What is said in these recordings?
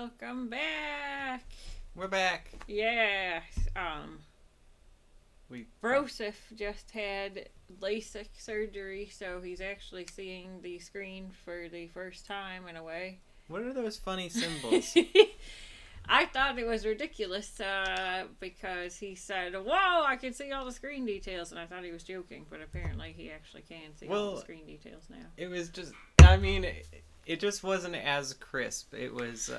Welcome back. We're back. Yes. Broseph just had LASIK surgery, so he's actually seeing the screen for the first time in a way. What are those funny symbols? I thought it was ridiculous because he said, "Whoa, I can see all the screen details," and I thought he was joking, but apparently he actually can see all the screen details now. It was just, I mean, it just wasn't as crisp. It was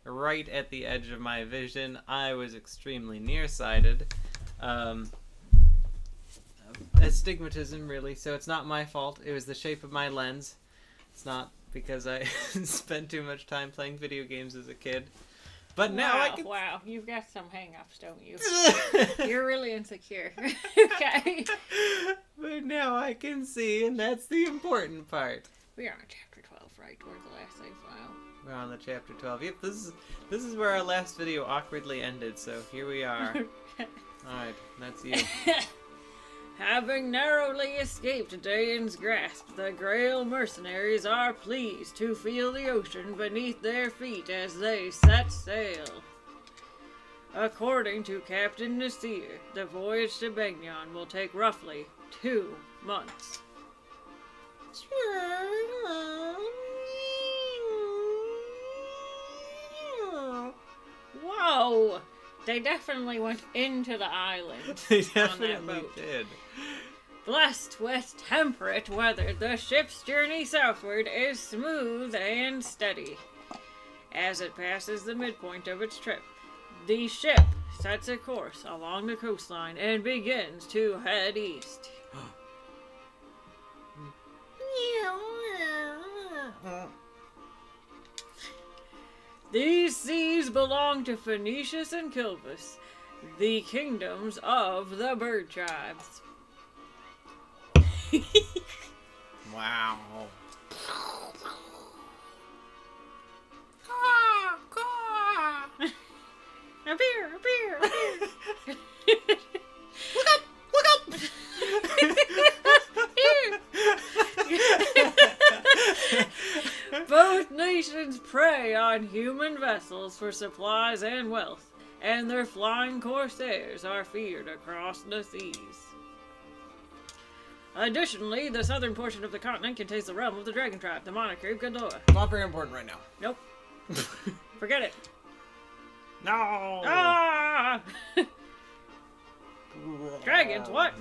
right at the edge of my vision. I was extremely nearsighted. Astigmatism, really, so it's not my fault. It was the shape of my lens. It's not because I spent too much time playing video games as a kid. But now I can... Wow, you've got some hang-ups, don't you? You're really insecure. Okay. But now I can see, and that's the important part. We are on chapter 12, right? We're the last save file. We're on the chapter 12. Yep, this is where our last video awkwardly ended, so here we are. Alright, that's you. Having narrowly escaped Dane's grasp, the Greil Mercenaries are pleased to feel the ocean beneath their feet as they set sail. According to Captain Nasir, the voyage to Begnion will take roughly 2 months. Whoa! They definitely went into the island. They definitely did. Blessed with temperate weather, the ship's journey southward is smooth and steady. As it passes the midpoint of its trip, the ship sets a course along the coastline and begins to head east. These seas belong to Phoenicius and Kilvas, the kingdoms of the bird tribes. Wow. Up here, up here, up here. Look up! Look up! Here. Both nations prey on human vessels for supplies and wealth, and their flying corsairs are feared across the seas. Additionally, the southern portion of the continent contains the realm of the dragon tribe, the monarchy of Gondor. Not very important right now. Nope. Forget it. No! Ah! Dragons, what?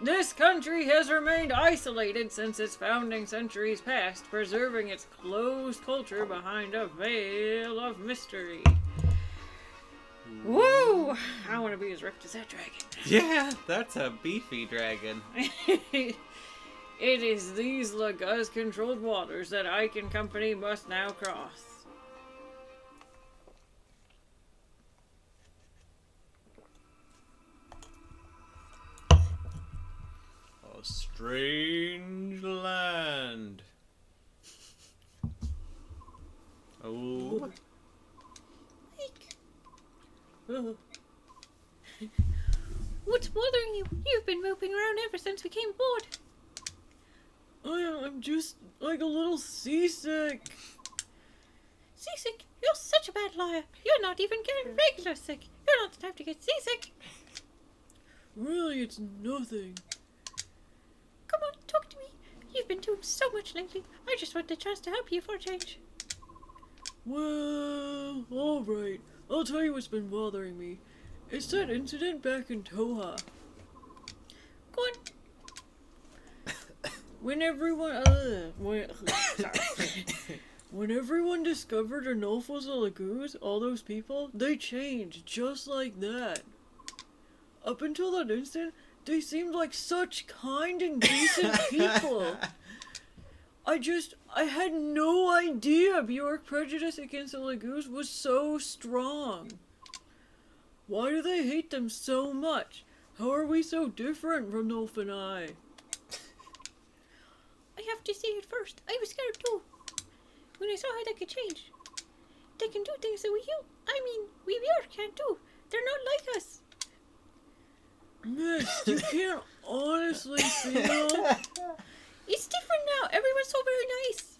This country has remained isolated since its founding centuries past, preserving its closed culture behind a veil of mystery. Woo! I want to be as ripped as that dragon. Yeah, that's a beefy dragon. It is these Laguz-controlled waters that Ike and company must now cross. A strange land. Oh. What's bothering you? You've been moping around ever since we came aboard. I'm just like a little seasick. Seasick? You're such a bad liar. You're not even getting regular sick. You're not the type to get seasick. Really, it's nothing. Come on, talk to me. You've been doing so much lately. I just want the chance to help you for a change. Well, alright. I'll tell you what's been bothering me. It's that incident back in Toha. Go on. When everyone discovered Arnulf was a Laguz, all those people, they changed just like that. Up until that instant, they seemed like such kind and decent people. I had no idea Bjork prejudice against the Laguz was so strong. Why do they hate them so much? How are we so different from Nulf and I? I have to say it first. I was scared too. When I saw how they could change. They can do things that we Bjork can't do. They're not like us. Miss, you can't honestly feel... It's different now. Everyone's so very nice.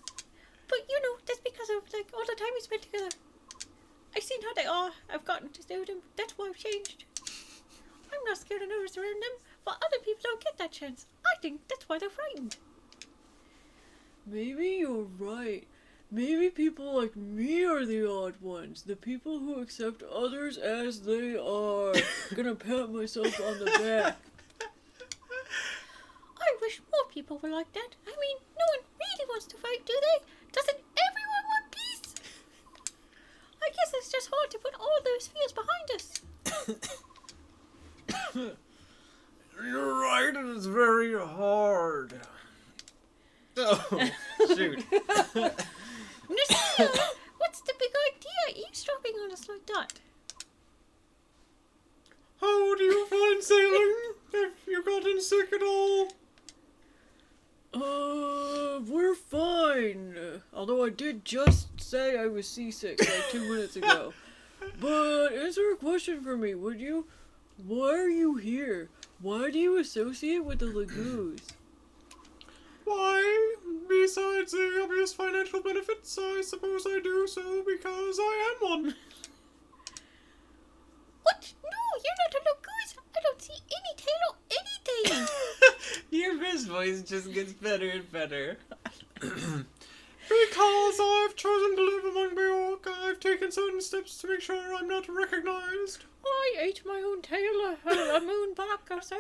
But, that's because of, all the time we spent together. I've seen how they are. I've gotten to know them. That's why I've changed. I'm not scared of nervous around them, but other people don't get that chance. I think that's why they're frightened. Maybe you're right. Maybe people like me are the odd ones. The people who accept others as they are. Gonna pat myself on the back. I wish more people were like that. I mean, no one really wants to fight, do they? Doesn't everyone want peace? I guess it's just hard to put all those fears behind us. You're right, it is very hard. Oh, shoot. Nasir, what's the big idea eavesdropping on us like that? How do you find sailing? Have you gotten sick at all? We're fine. Although I did just say I was seasick like 2 minutes ago. But answer a question for me, would you? Why are you here? Why do you associate with the Laguz? Why, besides the obvious financial benefits, I suppose I do so because I am one. What? No, you're not a Laguz. I don't see any tail or anything. Your best voice just gets better and better. Because I've chosen to live among Bjork, I've taken certain steps to make sure I'm not recognized. I ate my own tail a moon back or so.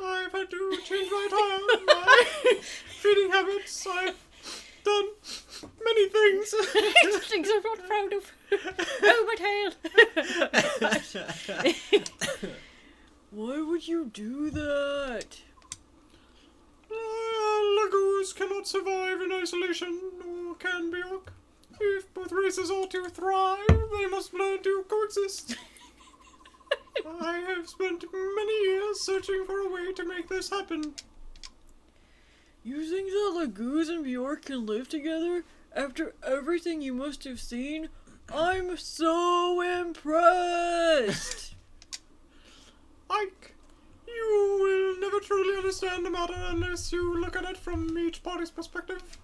I've had to change my feeding habits. I've done many things. Things I'm not proud of. Oh, my tail. Why would you do that? Laguz cannot survive in isolation, nor can Bjork. If both races are to thrive, they must learn to coexist. I have spent many years searching for a way to make this happen. You think that Laguz and Bjork can live together? After everything you must have seen? I'm so impressed! Ike, you will never truly understand the matter unless you look at it from each party's perspective.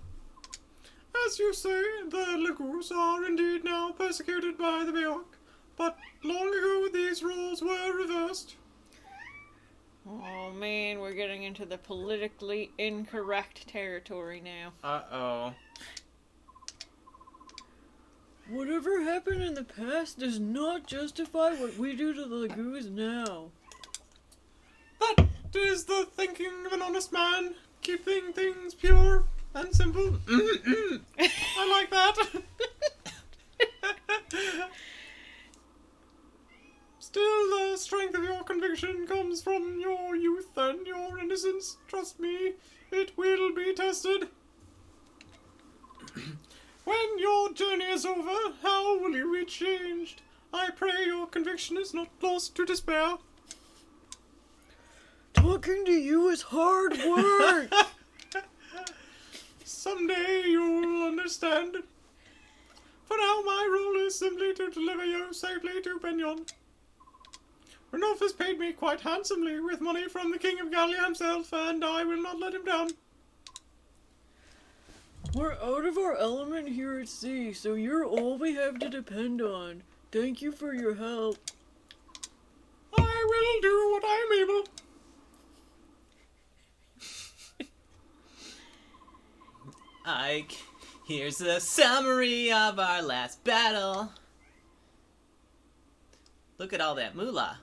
As you say, the Laguz are indeed now persecuted by the Bjork, but long ago these roles were reversed. Oh man, we're getting into the politically incorrect territory now. Uh-oh. Whatever happened in the past does not justify what we do to the Laguz now. That is the thinking of an honest man, keeping things pure and simple. I like that. Still, the strength of your conviction comes from your youth and your innocence. Trust me, it will be tested. When your journey is over, how will you be changed? I pray your conviction is not lost to despair. Talking to you is hard work! Someday you'll understand. For now, my role is simply to deliver you safely to Penyon. Ranulf has paid me quite handsomely with money from the King of Gallia himself, and I will not let him down. We're out of our element here at sea, so you're all we have to depend on. Thank you for your help. I will do what I am able. Ike, here's a summary of our last battle. Look at all that moolah.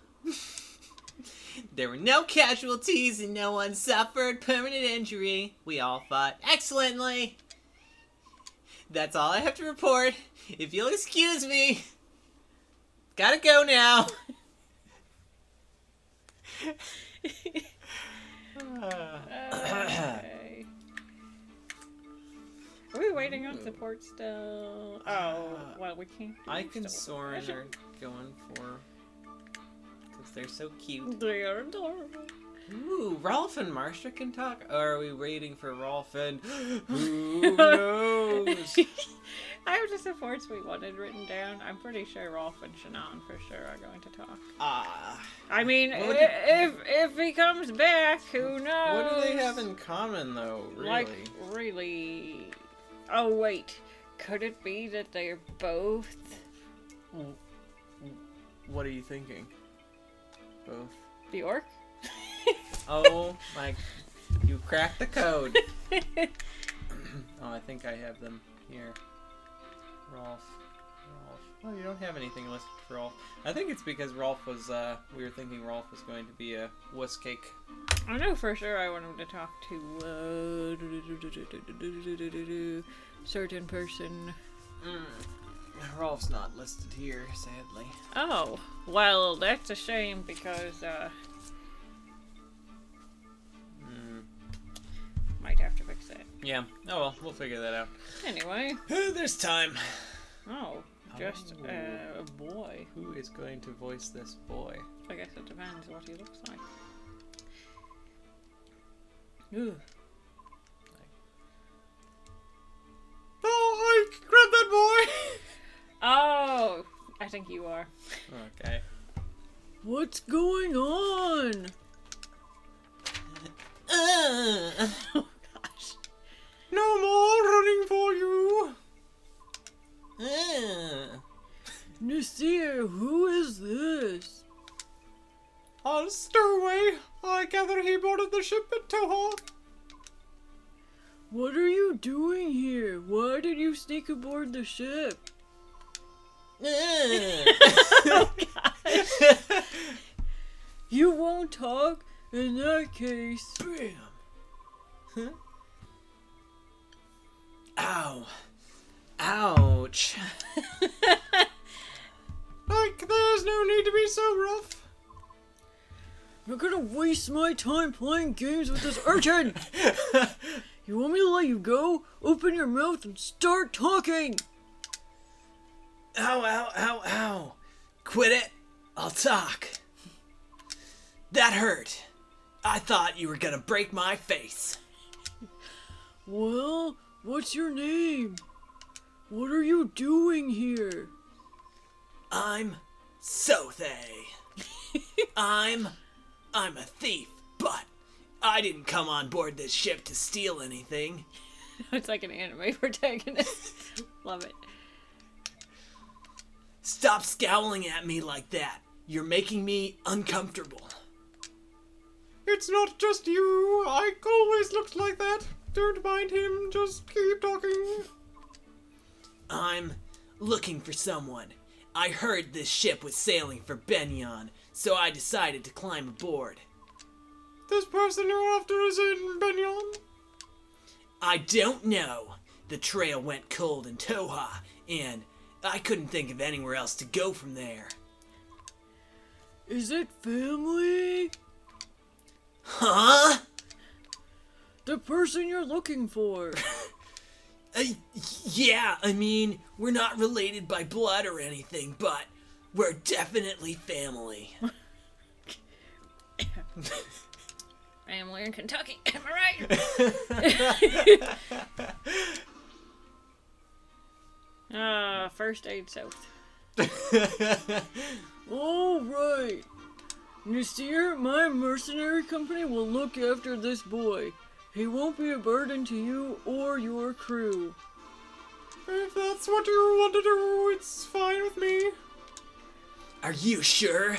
There were no casualties and no one suffered permanent injury. We all fought excellently. That's all I have to report. If you'll excuse me. Gotta go now. Okay. Are we waiting on support still? Oh, well, we can't. Ike and Soren are going for... because they're so cute. They are adorable. Ooh, Rolf and Marsha can talk? Or are we waiting for Rolf and... who knows? I have the supports we wanted written down. I'm pretty sure Rolf and Shannon for sure are going to talk. I mean, if he comes back, who knows? What do they have in common, though, really? Like, really... Oh, wait. Could it be that they're both? What are you thinking? Both. The orc? Oh my... You cracked the code. Oh, I think I have them here. Rolf. Oh, you don't have anything listed for Rolf. I think it's because Rolf was, we were thinking Rolf was going to be a wuss cake. I know for sure I want him to talk to, certain person. Rolf's not listed here, sadly. Oh, well, that's a shame because, might have to fix that. Yeah. Oh well, we'll figure that out. Anyway. There's time. Oh, just a boy. Who is going to voice this boy? I guess it depends what he looks like. Ooh. Oh, Ike, grab that boy! Oh, I think you are. Okay. What's going on? Oh gosh. No more running for you. Nasir, who is this? A stowaway. I gather he boarded the ship at Toha. What are you doing here? Why did you sneak aboard the ship? Oh, gosh. You won't talk? In that case... Bam. Huh? Ow. Ouch. Like, there's no need to be so rough. I'm not gonna waste my time playing games with this urchin! You want me to let you go? Open your mouth and start talking! Ow, ow, ow, ow. Quit it. I'll talk. That hurt. I thought you were gonna break my face. Well, what's your name? What are you doing here? I'm Sothe. I'm a thief, but I didn't come on board this ship to steal anything. It's like an anime protagonist. Love it. Stop scowling at me like that. You're making me uncomfortable. It's not just you. Ike always looks like that. Don't mind him. Just keep talking. I'm looking for someone. I heard this ship was sailing for Benyon, so I decided to climb aboard. This person you're after is in Benyon? I don't know. The trail went cold in Toha, and I couldn't think of anywhere else to go from there. Is it family? Huh? The person you're looking for. Yeah, I mean, we're not related by blood or anything, but we're definitely family. Family in Kentucky, am I right? First aid south. Alright. Nasir, my mercenary company will look after this boy. He won't be a burden to you or your crew. If that's what you want to do, it's fine with me. Are you sure?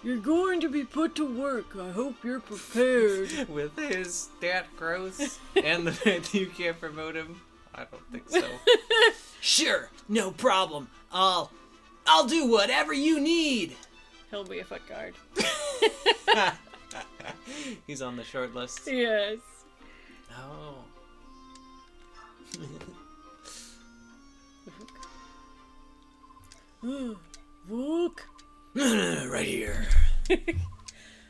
You're going to be put to work. I hope you're prepared. With his stat growth and the fact that you can't promote him? I don't think so. Sure, no problem. I'll do whatever you need. He'll be a foot guard. He's on the short list. Yes. Oh. Look. Right here.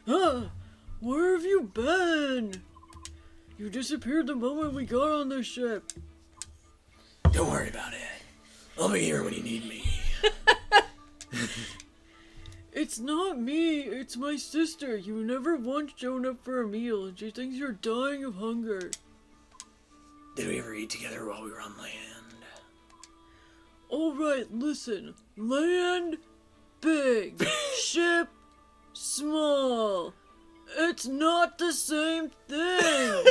Where have you been? You disappeared the moment we got on the ship. Don't worry about it. I'll be here when you need me. It's not me, it's my sister. You never once shown up for a meal and she thinks you're dying of hunger. Did we ever eat together while we were on land? Alright, listen. Land, big. Ship, small. It's not the same thing!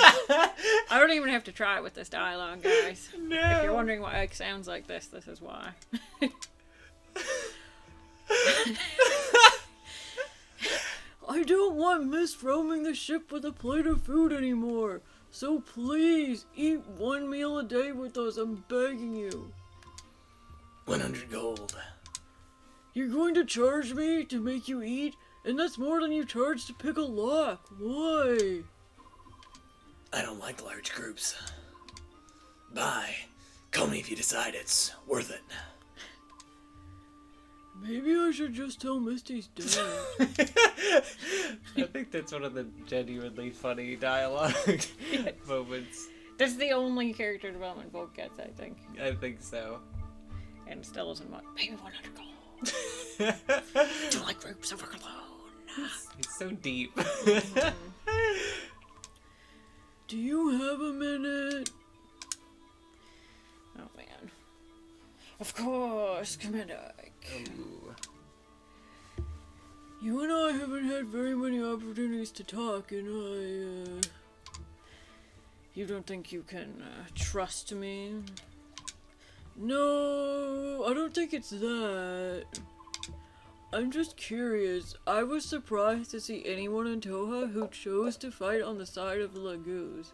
I don't even have to try with this dialogue, guys. No. If you're wondering why Ike sounds like this is why. I don't want Miss roaming the ship with a plate of food anymore. So please, eat 1 meal a day with us, I'm begging you. 100 gold. You're going to charge me to make you eat? And that's more than you charge to pick a lock. Why? I don't like large groups. Bye. Call me if you decide it's worth it. Maybe I should just tell Misty's dead. I think that's one of the genuinely funny dialogue moments. That's the only character development Volk gets, I think. I think so. And still isn't much. Maybe 100 gold. Do you like groups of work alone? He's so deep. Do you have a minute? Oh man. Of course, Commander Ike. Ooh. You and I haven't had very many opportunities to talk, and You don't think you can trust me? No, I don't think it's that. I'm just curious. I was surprised to see anyone in Toha who chose to fight on the side of the Laguz.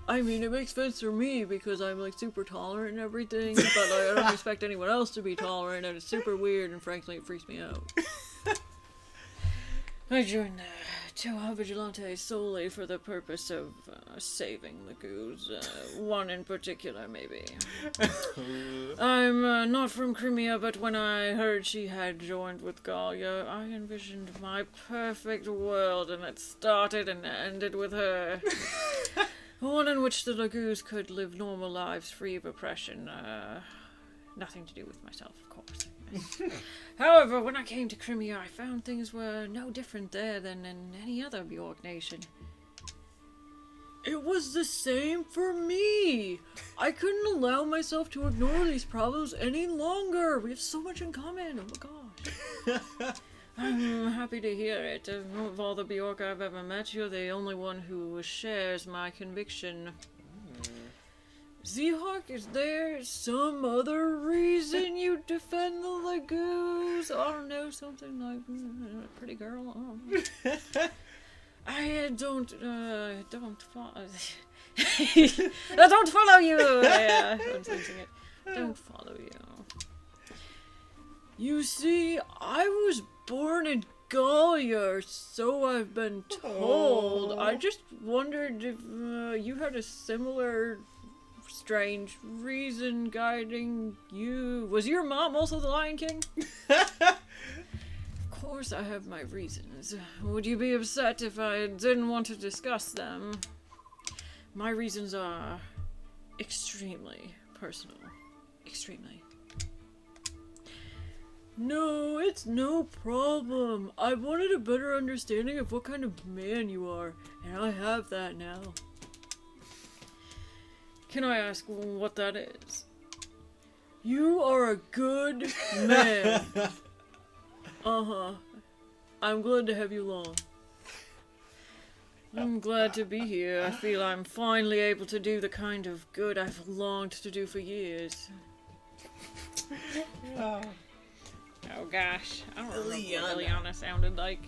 I mean, it makes sense for me because I'm like super tolerant and everything, but like, I don't expect anyone else to be tolerant, and it's super weird, and frankly, it freaks me out. I joined the Toha Vigilantes solely for the purpose of saving Laguz. One in particular, maybe. I'm not from Crimea, but when I heard she had joined with Galia, I envisioned my perfect world, and it started and ended with her. One in which the Laguz could live normal lives free of oppression. Nothing to do with myself, of course. However, when I came to Crimea, I found things were no different there than in any other Bjork nation. It was the same for me! I couldn't allow myself to ignore these problems any longer! We have so much in common, oh my gosh. I'm happy to hear it. Of all the Bjork I've ever met, you're the only one who shares my conviction. Seahawk, is there some other reason you defend the Laguz? I don't know, something like pretty girl. I don't follow. I don't follow you. Yeah, I'm sensing it. Don't follow you. You see, I was born in Galia, so I've been told. I just wondered if you had a similar strange reason guiding you. Was your mom also the Lion King? Of course I have my reasons. Would you be upset if I didn't want to discuss them? My reasons are extremely personal. Extremely. No, it's no problem. I wanted a better understanding of what kind of man you are, and I have that now. Can I ask what that is? You are a good man. Uh-huh. I'm glad to have you along. I'm glad to be here. I feel I'm finally able to do the kind of good I've longed to do for years. Oh gosh. I don't remember what Liliana sounded like.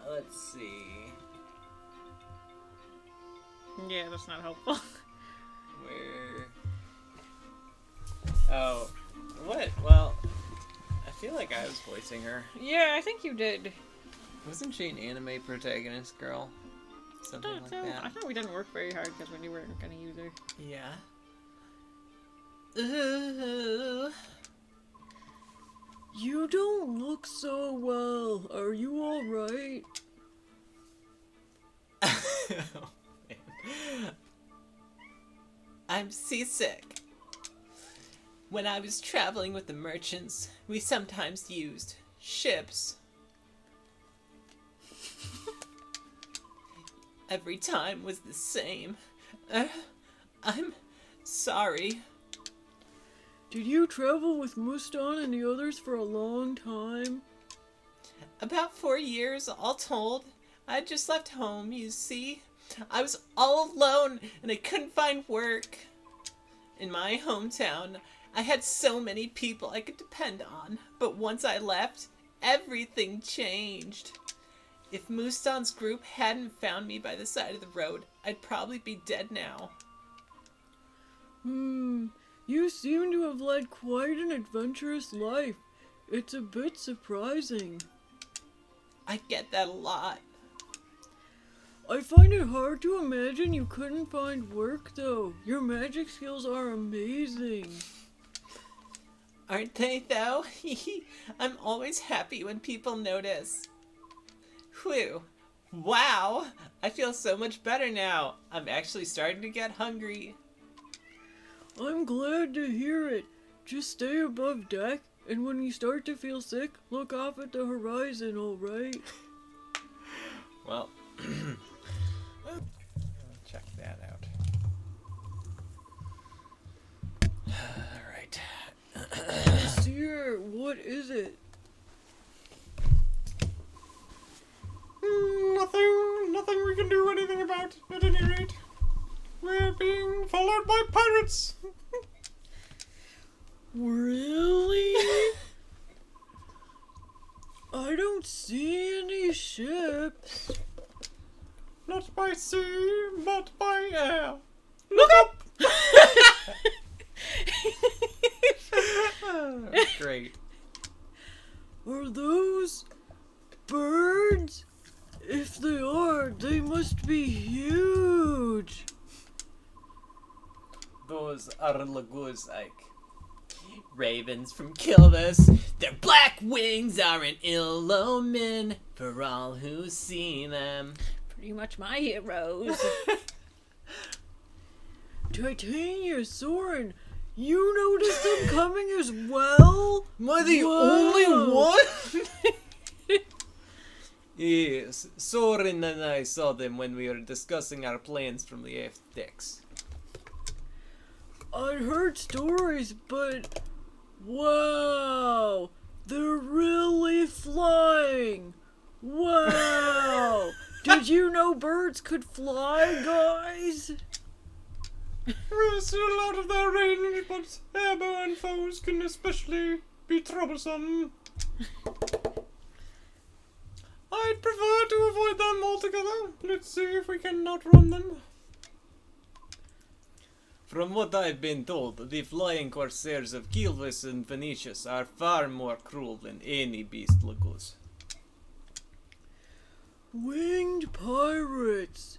Let's see. Yeah, that's not helpful. Where? Oh, what? Well, I feel like I was voicing her. Yeah, I think you did. Wasn't she an anime protagonist girl? Something like that. I thought we didn't work very hard because we knew we weren't going to use her. Yeah. You don't look so well. Are you alright? Oh, man. I'm seasick. When I was traveling with the merchants, we sometimes used ships. Every time was the same. I'm sorry. Did you travel with Mustan and the others for a long time? About 4 years, all told. I just left home, you see. I was all alone and I couldn't find work. In my hometown, I had so many people I could depend on, but once I left, everything changed. If Muston's group hadn't found me by the side of the road, I'd probably be dead now. You seem to have led quite an adventurous life. It's a bit surprising. I get that a lot. I find it hard to imagine you couldn't find work, though. Your magic skills are amazing. Aren't they, though? I'm always happy when people notice. Whew. Wow! I feel so much better now. I'm actually starting to get hungry. I'm glad to hear it. Just stay above deck, and when you start to feel sick, look off at the horizon, alright? Well, check that out. Alright. Seer, what is it? Nothing we can do anything about, at any rate. We're being followed by pirates. Really? I don't see any ships. Not by sea, but by air. Look up! Great. Are those birds? If they are, they must be huge. Those are Laguz, Ike. Ravens from Kilvas. Their black wings are an ill omen for all who see them. Pretty much my heroes. Titania, Soren, you noticed them coming as well? Am I the Whoa. only one? Yes, Soren and I saw them when we were discussing our plans from the aft decks. I'd heard stories, but wow, they're really flying. Wow. Did you know birds could fly, guys? We're still out of their range, but airborne foes can especially be troublesome. I'd prefer to avoid them altogether. Let's see if we can outrun them. From what I've been told, the flying corsairs of Kilvas and Venetius are far more cruel than any beast Laguz. Winged pirates.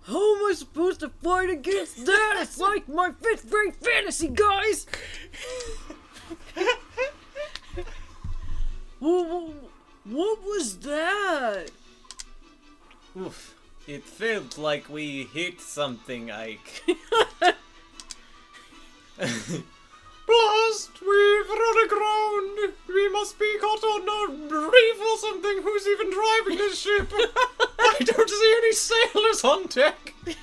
How am I supposed to fight against that? It's like my 5th grade fantasy, guys! What was that? Oof, it felt like we hit something, Ike. Blast! We've run aground! We must be caught on a reef or something. Who's even driving this ship? I don't see any sailors on deck. Move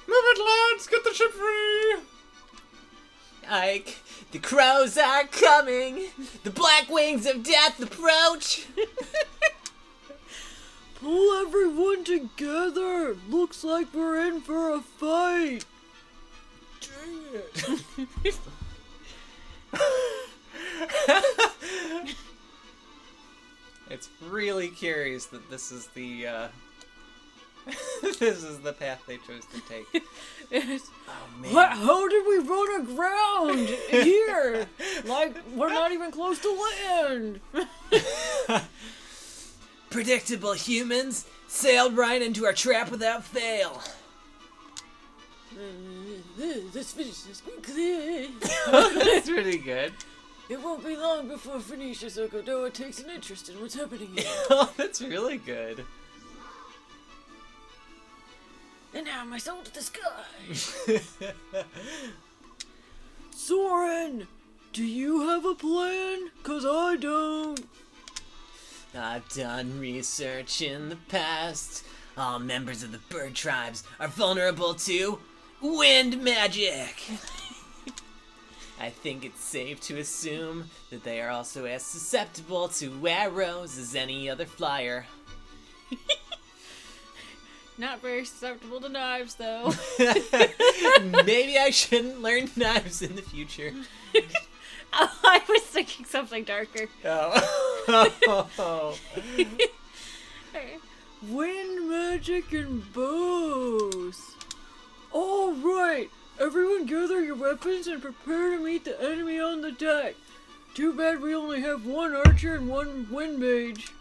it, lads! Get the ship free! Ike, the crows are coming! The black wings of death approach! Pull everyone together! Looks like we're in for a fight! Dang it. It's really curious that this is the, this is the path they chose to take. Oh, man. How did we run aground here? Like, we're not even close to land! Predictable humans sailed right into our trap without fail. This finishes quickly. That's pretty good. It won't be long before Phoenicia Sokodoa takes an interest in what's happening here. Oh, that's really good. And now my soul to the sky. Soren, do you have a plan? 'Cause I don't. I've done research in the past. All members of the bird tribes are vulnerable to wind magic. I think it's safe to assume that they are also as susceptible to arrows as any other flyer. Not very susceptible to knives, though. Maybe I shouldn't learn knives in the future. I was thinking something darker. Oh. Wind magic and bows. All right, everyone gather your weapons and prepare to meet the enemy on the deck. Too bad we only have one archer and one wind mage.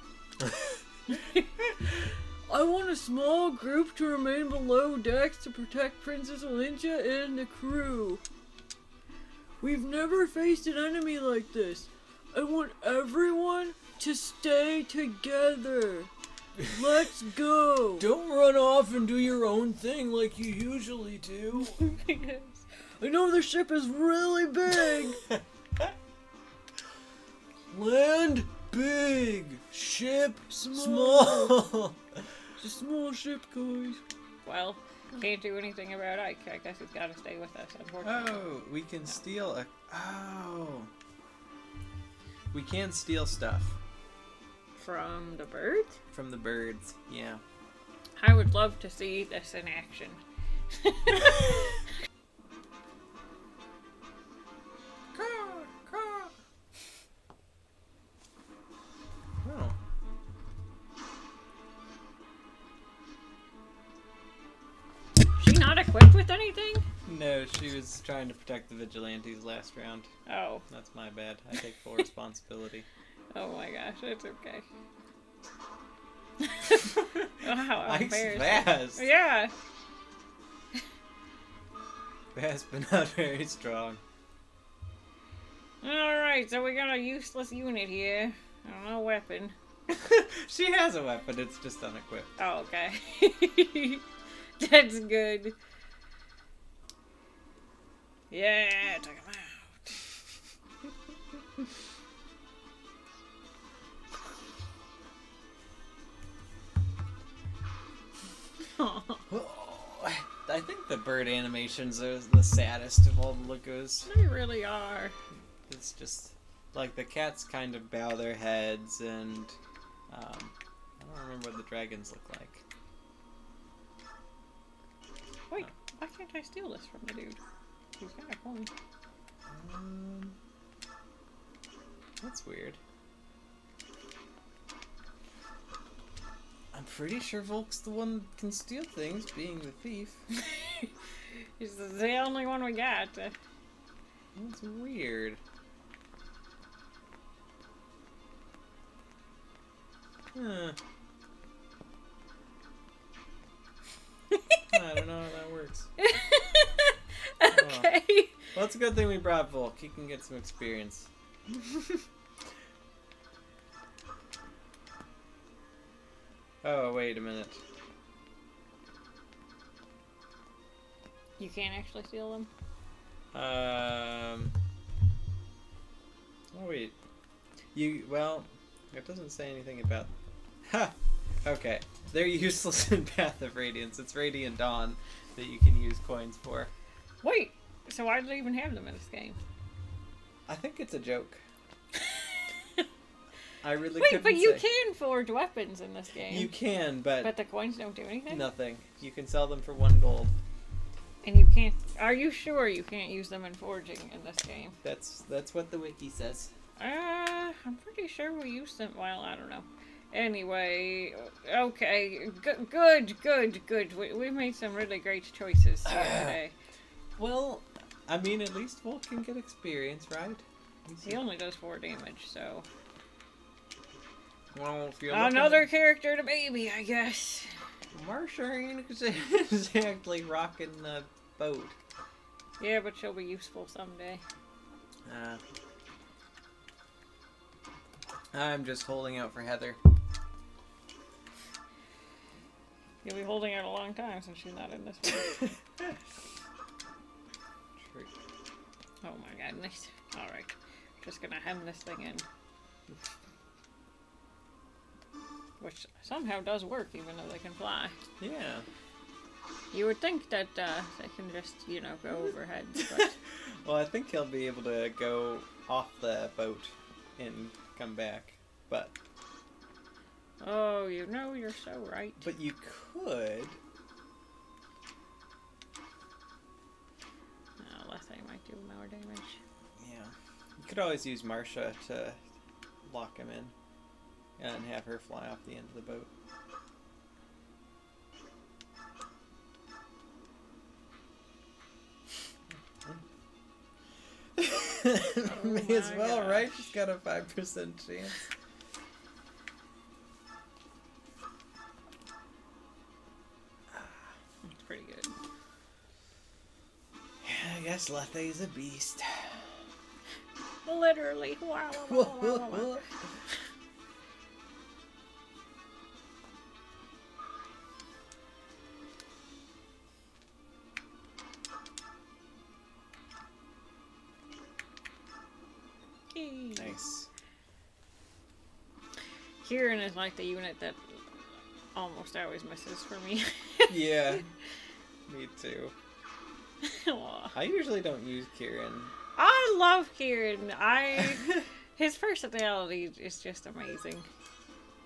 I want a small group to remain below decks to protect Princess Olyncia and the crew. We've never faced an enemy like this. I want everyone to stay together. Let's go. Don't run off and do your own thing like you usually do. I know the ship is really big. Land big, ship Small. It's a small ship, guys. Well, can't do anything about Ike. I guess he's got to stay with us, unfortunately. Oh, we can steal a... Oh. We can steal stuff. From the birds? From the birds, yeah. I would love to see this in action. Oh. She not equipped with anything? No, she was trying to protect the vigilantes last round. Oh. That's my bad. I take full responsibility. Oh my gosh, it's okay. Oh, how Ike's embarrassing. fast. Yeah. Fast, but not very strong. Alright, so we got a useless unit here. I don't know, weapon. She has a weapon, it's just unequipped. Oh, okay. That's good. Yeah, take him out. I think the bird animations are the saddest of all the Laguz. They really are. It's just like the cats kind of bow their heads, and I don't remember what the dragons look like. Wait, why can't I steal this from the dude? He's got a coin. That's weird. I'm pretty sure Volk's the one that can steal things, being the thief. He's the only one we got. That's weird. Huh. I don't know how that works. Okay. Well, it's a good thing we brought Volk. He can get some experience. Oh, wait a minute. You can't actually steal them? Oh, wait. Well, it doesn't say anything about... Ha! Okay. They're useless in Path of Radiance. It's Radiant Dawn that you can use coins for. Wait, so why do they even have them in this game? I think it's a joke. I really Wait, couldn't but you say. can forge weapons in this game. You can, but the coins don't do anything? nothing. You can sell them for 1 gold. And you can't... Are you sure you can't use them in forging in this game? That's what the wiki says. I'm pretty sure we used them... Well, I don't know. Anyway, okay. Good. We made some really great choices here today. Well, I mean, at least Volk can get experience, right? He only does 4 damage, so... Well, if you're Another character to baby, I guess. Marsha ain't exactly rocking the boat. Yeah, but she'll be useful someday. I'm just holding out for Heather. You'll be holding out a long time since she's not in this one. True. Oh my goodness. Alright. Just gonna hem this thing in. Which somehow does work, even though they can fly. Yeah. You would think that they can just, go over heads, but... Well, I think he'll be able to go off the boat and come back, but Oh, you know, you're so right. But you could. Unless I might do more damage. Yeah. You could always use Marsha to lock him in and have her fly off the end of the boat. May as well, gosh. right? She's got a 5% chance. It's pretty good. Yeah, I guess Lethe's a beast. Literally. Wow. Wow, wow, wow, wow. Yay. Nice. Kieran is like the unit that almost always misses for me. Yeah. Me too. Aw. I usually don't use Kieran. I love Kieran. His personality is just amazing.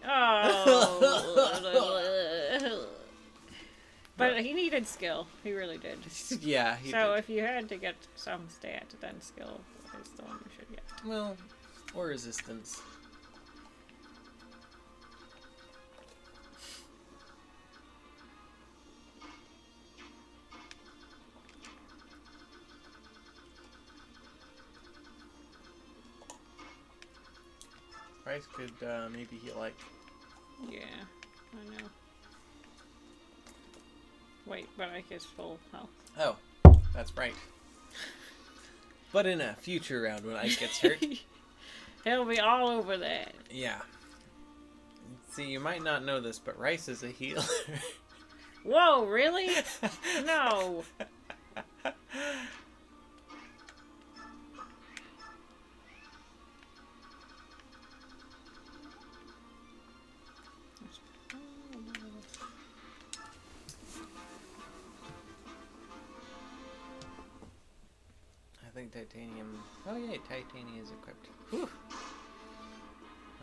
Oh. But he needed skill. He really did. Yeah, he So did. if you had to get some stat, then skill is the one you should get. Well, or resistance. Rice could maybe heal like. Yeah, I know. Wait, but I guess full health. Oh, that's right. But in a future round when Ike gets hurt. He'll be all over that. Yeah. See, you might not know this, but Rice is a healer. Whoa, really? No. I think titanium. Oh yeah, titanium is equipped. Whew.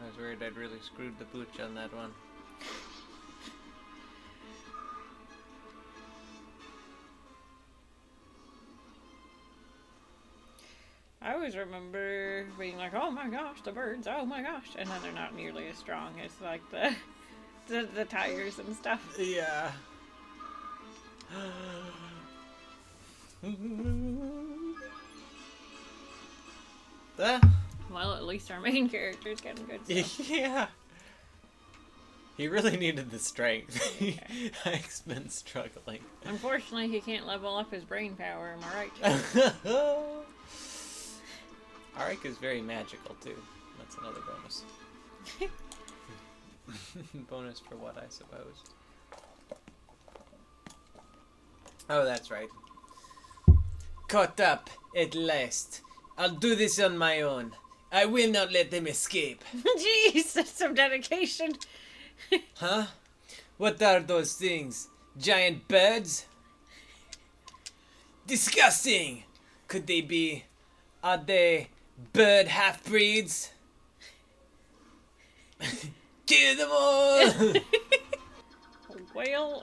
I was worried I'd really screwed the pooch on that one. I always remember being like, oh my gosh, the birds, oh my gosh. And then they're not nearly as strong as like the tigers and stuff. Yeah. Well, at least our main character's getting good stuff. Yeah. He really needed the strength. Ike's been struggling. Unfortunately, he can't level up his brain power, am I right? Ike is very magical too. That's another bonus. Bonus for what, I suppose. Oh, that's right. Caught up at last. I'll do this on my own. I will not let them escape. Jeez, that's some dedication. Huh? What are those things? Giant birds? Disgusting! Could they be... Are they bird half-breeds? Kill them all! Well,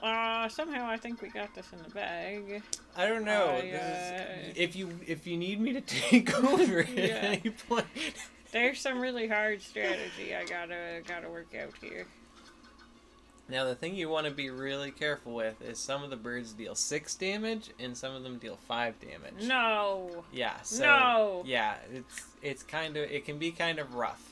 somehow I think we got this in the bag. I don't know. If you need me to take over at Yeah. any point. There's some really hard strategy I gotta work out here. Now the thing you want to be really careful with is some of the birds deal 6 damage and some of them deal 5 damage. No. Yeah. So, No. Yeah, it can be kind of rough.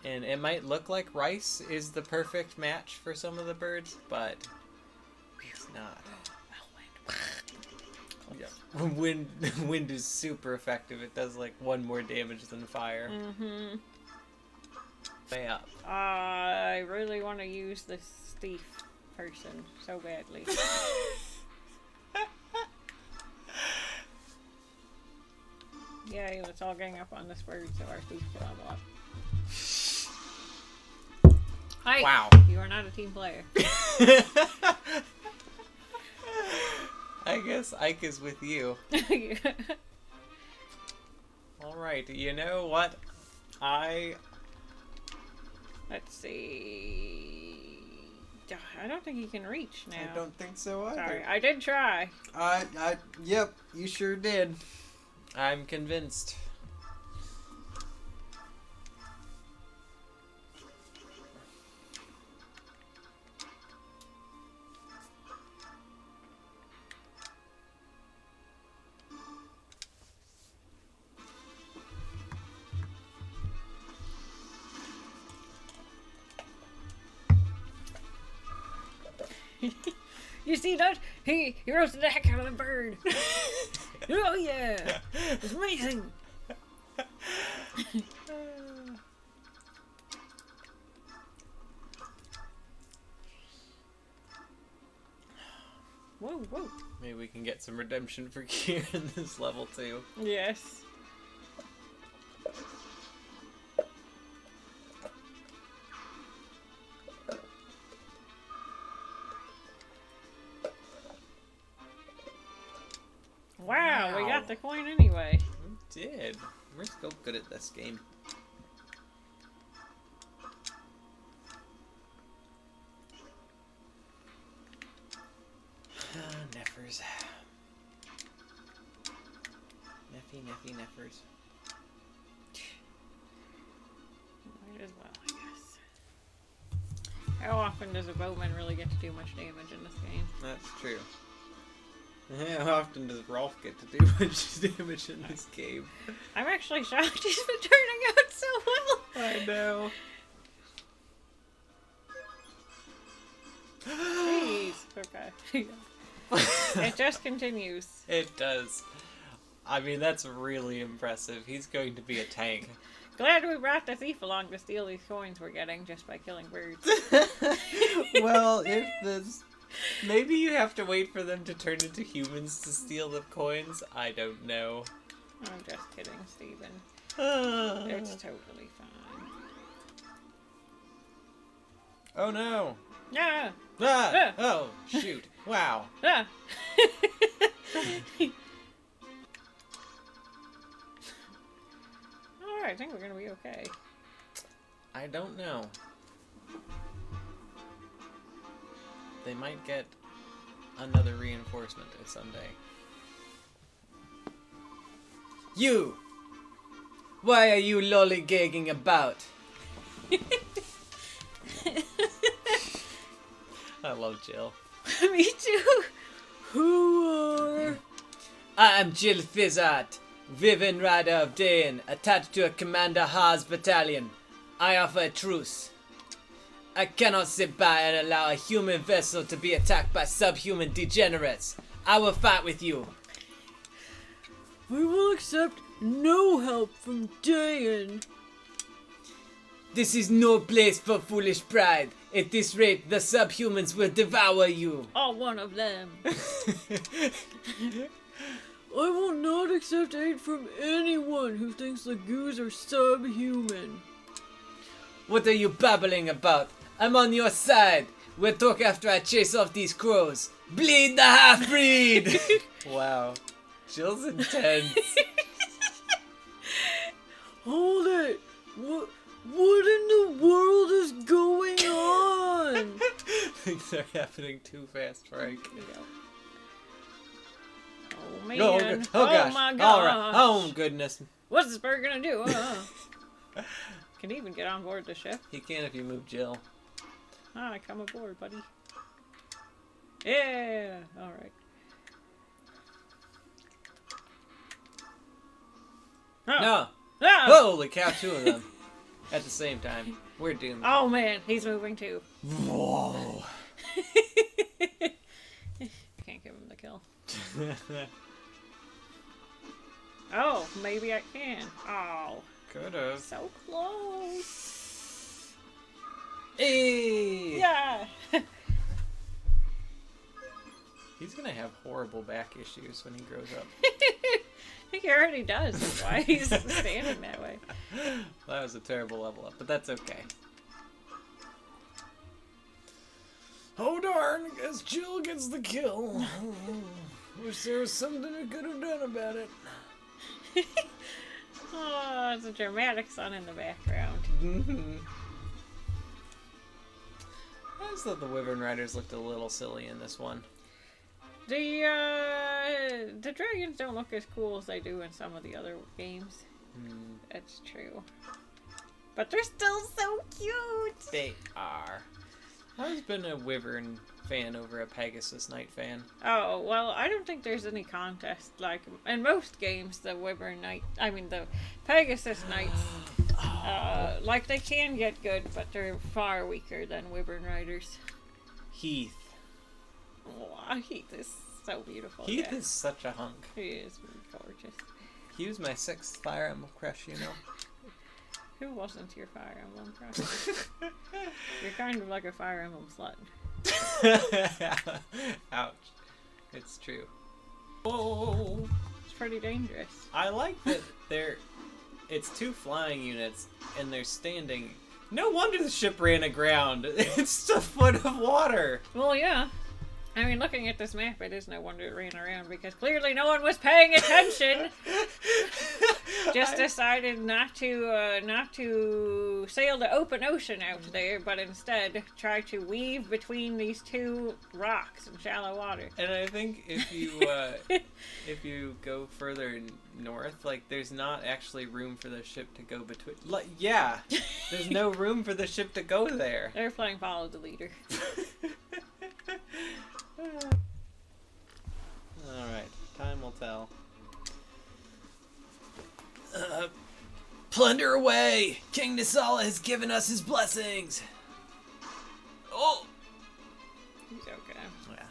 And it might look like Rice is the perfect match for some of the birds, but it's not. Yeah. Wind is super effective. It does like 1 more damage than fire. Mm-hmm. Way up. I really want to use this thief person so badly. Yay, let's all gang up on this bird so our thief can level up. Hi. Wow. You are not a team player. I guess Ike is with you. Alright, you know what? I Let's see. I don't think he can reach now. I don't think so either. Sorry, I did try. Yep, you sure did. I'm convinced. You see that? He roasted the heck out of the bird. Oh yeah, it's amazing. Whoa, whoa. Maybe we can get some redemption for Kier in this level too. Yes. Wow, we got the coin anyway. We did. We're still good at this game. Neffers. Neffers. Might as well, I guess. How often does a bowman really get to do much damage in this game? That's true. How often does Rolf get to do much damage in this game? I'm actually shocked he's been turning out so well. I know. Jeez. Okay. It just continues. It does. I mean, that's really impressive. He's going to be a tank. Glad we brought the thief along to steal these coins we're getting just by killing birds. Well, if this... Maybe you have to wait for them to turn into humans to steal the coins? I don't know. I'm just kidding, Steven. Oh It's totally fine. no. Yeah. Ah! Oh, shoot. Wow. Ah. Alright, I think we're gonna be okay. I don't know. They might get another reinforcement someday. You! Why are you lollygagging about? I love Jill. Me too. Who are... I am Jill Fizzart, Vivian Rider of Dayan, attached to a Commander Haas battalion. I offer a truce. I cannot sit by and allow a human vessel to be attacked by subhuman degenerates. I will fight with you. We will accept no help from Dayan. This is no place for foolish pride. At this rate, the subhumans will devour you. All one of them. I will not accept aid from anyone who thinks Laguz are subhuman. What are you babbling about? I'm on your side. We'll talk after I chase off these crows. Bleed the half-breed! Wow. Jill's intense. Hold it! What in the world is going on? Things are happening too fast, Frank. Oh man. Oh gosh. My gosh. All right. Oh goodness. What's this bird gonna do? Can he even get on board the ship? He can if you move Jill. Ah, come aboard, buddy. Yeah. All right. Oh. No. Ah! Holy cow, two of them. At the same time. We're doomed. Oh man, he's moving too. Whoa. Can't give him the kill. Oh, maybe I can. Oh, Could've. so close. Hey! Yeah. He's gonna have horrible back issues when he grows up. I think he already does. That's why he's standing that way. That was a terrible level up, but that's okay. Oh darn, I guess Jill gets the kill. Wish there was something I could have done about it. Oh, it's a dramatic sun in the background. I just thought the Wyvern Riders looked a little silly in this one. The dragons don't look as cool as they do in some of the other games. That's true. But they're still so cute! They are. I've always been a Wyvern fan over a Pegasus Knight fan. Oh, well, I don't think there's any contest. Like, in most games, the Pegasus Knights, like, they can get good, but they're far weaker than Wyvern Riders. Heath. Oh, Heath is so beautiful. Heath is such a hunk. He is gorgeous. He was my 6th Fire Emblem crush, you know. Who wasn't your Fire Emblem crush? You're kind of like a Fire Emblem slut. Ouch. It's true. Whoa. It's pretty dangerous. I like that it's 2 flying units and they're standing. No wonder the ship ran aground. It's a foot of water. Well, yeah. I mean, looking at this map, it is no wonder it ran around because clearly no one was paying attention. Just decided not to sail the open ocean out there, but instead try to weave between these 2 rocks in shallow water. And I think if you go further north, like there's not actually room for the ship to go between. Yeah, there's no room for the ship to go there. They're playing follow the leader. Alright, time will tell. Plunder away! King Nisala has given us his blessings! Oh! He's okay. Yeah.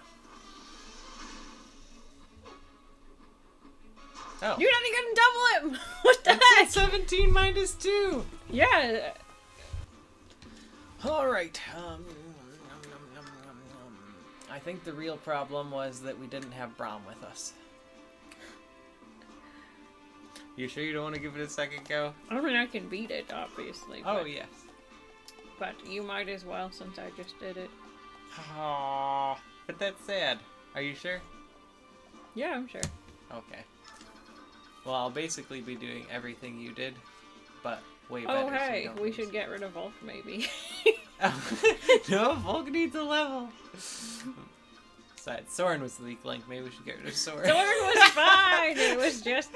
Oh. You're not even gonna double him! What the heck? 17 minus 2! Yeah. Alright, I think the real problem was that we didn't have Braum with us. You sure you don't want to give it a second go? I mean, I can beat it, obviously. Oh, but, yes. But you might as well, since I just did it. Aww, but that's sad. Are you sure? Yeah, I'm sure. Okay. Well, I'll basically be doing everything you did, but way better. Oh, hey, so we should get rid of Volk, maybe. No, Volk needs a level. Besides, Soren was the weak link. Maybe we should get rid of Soren. Soren was fine. It was just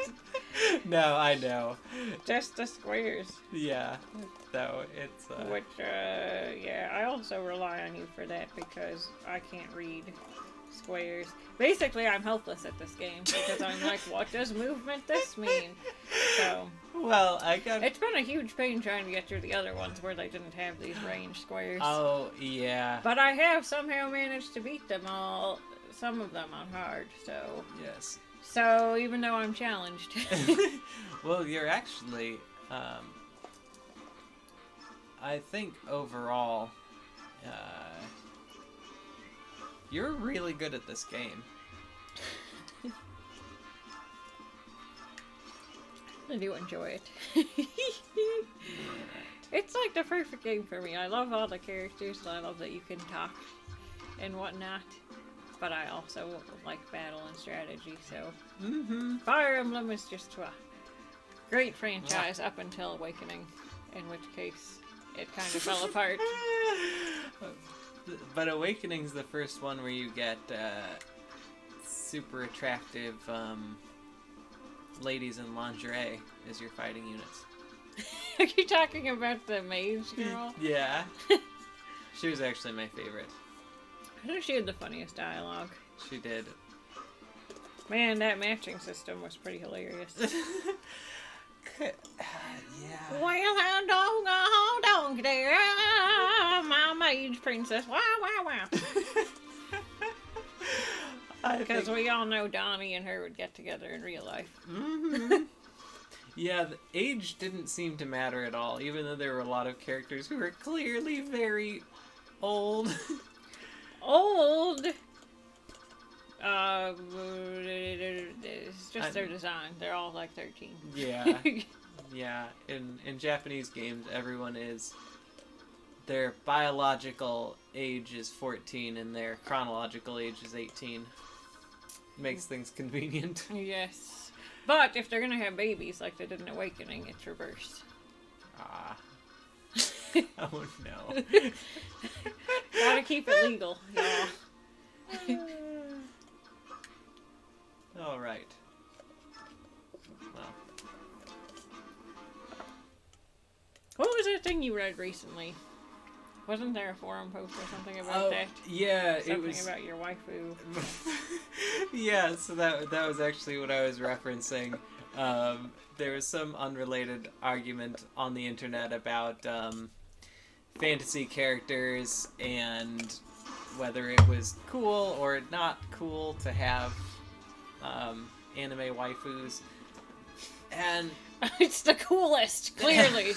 No, I know. just the squares. Yeah. So it's. Which, yeah, I also rely on you for that because I can't read squares. Basically, I'm helpless at this game because I'm like, what does movement this mean? So. Well, I got. It's been a huge pain trying to get through the other ones where they didn't have these range squares. Oh, yeah. But I have somehow managed to beat them all, some of them on hard, so... Yes. So, even though I'm challenged... Well, you're actually, I think overall, you're really good at this game. I do enjoy it. It's like the perfect game for me. I love all the characters, and I love that you can talk and whatnot. But I also like battle and strategy, so... Fire Emblem is just a great franchise up until Awakening, in which case it kind of fell apart. But Awakening's the first one where you get super attractive ladies in lingerie as your fighting units. Are you talking about the mage girl? Yeah. She was actually my favorite. I think she had the funniest dialogue. She did. Man, that matching system was pretty hilarious. Yeah. Well, hold on there, my mage princess. Wow, wow, wow. Because we all know Donnie and her would get together in real life. Yeah, the age didn't seem to matter at all, even though there were a lot of characters who were clearly very old. Old? It's just their design. They're all like 13. Yeah. Yeah. In Japanese games, everyone is... Their biological age is 14 and their chronological age is 18. Makes things convenient. Yes. But if they're gonna have babies like they did in Awakening, it's reversed. Ah. Oh no. Gotta keep it legal, y'all. All right. Well, What was that thing you read recently? Wasn't there a forum post or something about that? yeah, Something it was. about your waifu. Yeah, so that was actually what I was referencing. There was some unrelated argument on the internet about fantasy characters and whether it was cool or not cool to have anime waifus. And It's the coolest, clearly.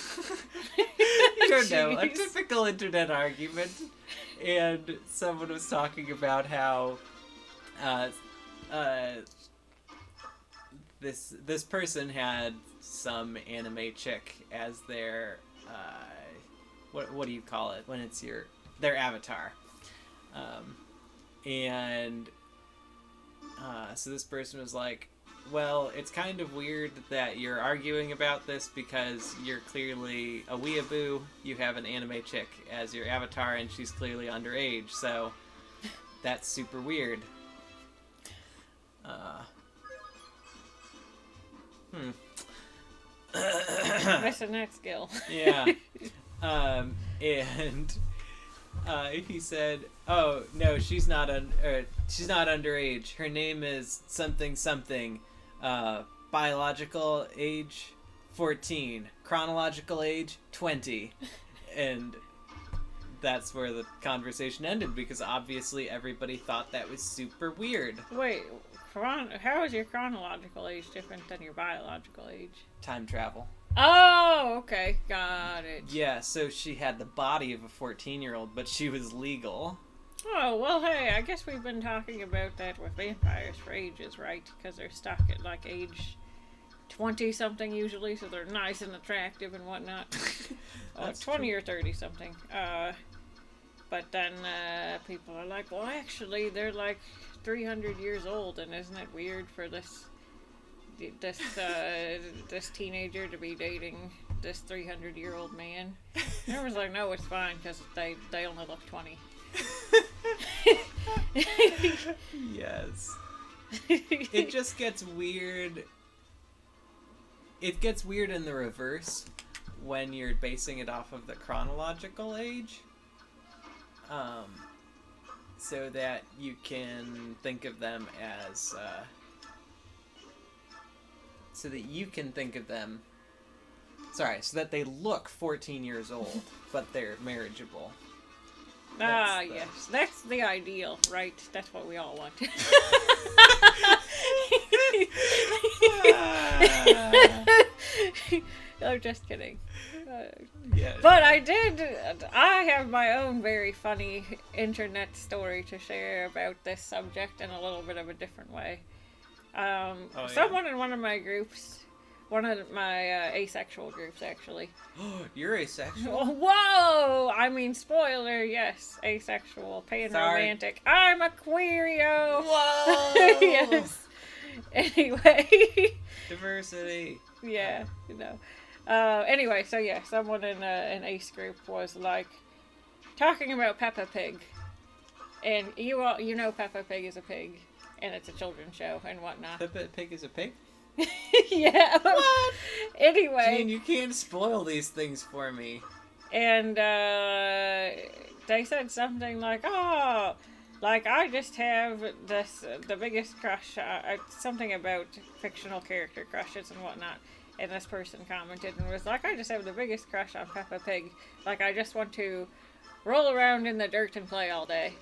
I don't know, a Jeez. typical internet argument. And someone was talking about how this person had some anime chick as their what do you call it when it's their avatar, and so this person was like, well, it's kind of weird that you're arguing about this because you're clearly a weeaboo. You have an anime chick as your avatar, and she's clearly underage, so that's super weird. Missing that skill. Yeah. And he said, "Oh no, she's not underage. Her name is something something. Biological age 14, chronological age 20," and that's where the conversation ended because obviously everybody thought that was super weird. Wait, how is your chronological age different than your biological age? Time travel. Oh, okay, got it. Yeah, so she had the body of a 14-year-old, but she was legal. Oh, well, hey, I guess we've been talking about that with vampires for ages, right? Because they're stuck at, like, age 20-something usually, so they're nice and attractive and whatnot. Or 20 or 30-something. But then people are like, well, actually, they're, like, 300 years old, and isn't it weird for this teenager to be dating this 300-year-old man? And I was like, no, it's fine, because they only look 20. Yes. It just gets weird. It gets weird in the reverse when you're basing it off of the chronological age. So that you can think of them as so that they look 14 years old, but they're marriageable. Yes, that's the ideal, right? That's what we all want. I'm just kidding. Yeah. But I have my own very funny internet story to share about this subject in a little bit of a different way. Someone in one of my groups, one of my asexual groups actually. You're asexual? Whoa! I mean, spoiler, yes. Asexual, panromantic. I'm a queerio! Whoa! Yes. Anyway. Diversity. Yeah, you know. Anyway, so yeah, someone in an ace group was like talking about Peppa Pig, and you know Peppa Pig is a pig, and it's a children's show and whatnot. Peppa Pig is a pig? Yeah. What? Anyway. Gene, you can't spoil these things for me. And they said something like, "Oh, like I just have the biggest crush." Something about fictional character crushes and whatnot. And this person commented and was like, "I just have the biggest crush on Peppa Pig. Like, I just want to roll around in the dirt and play all day."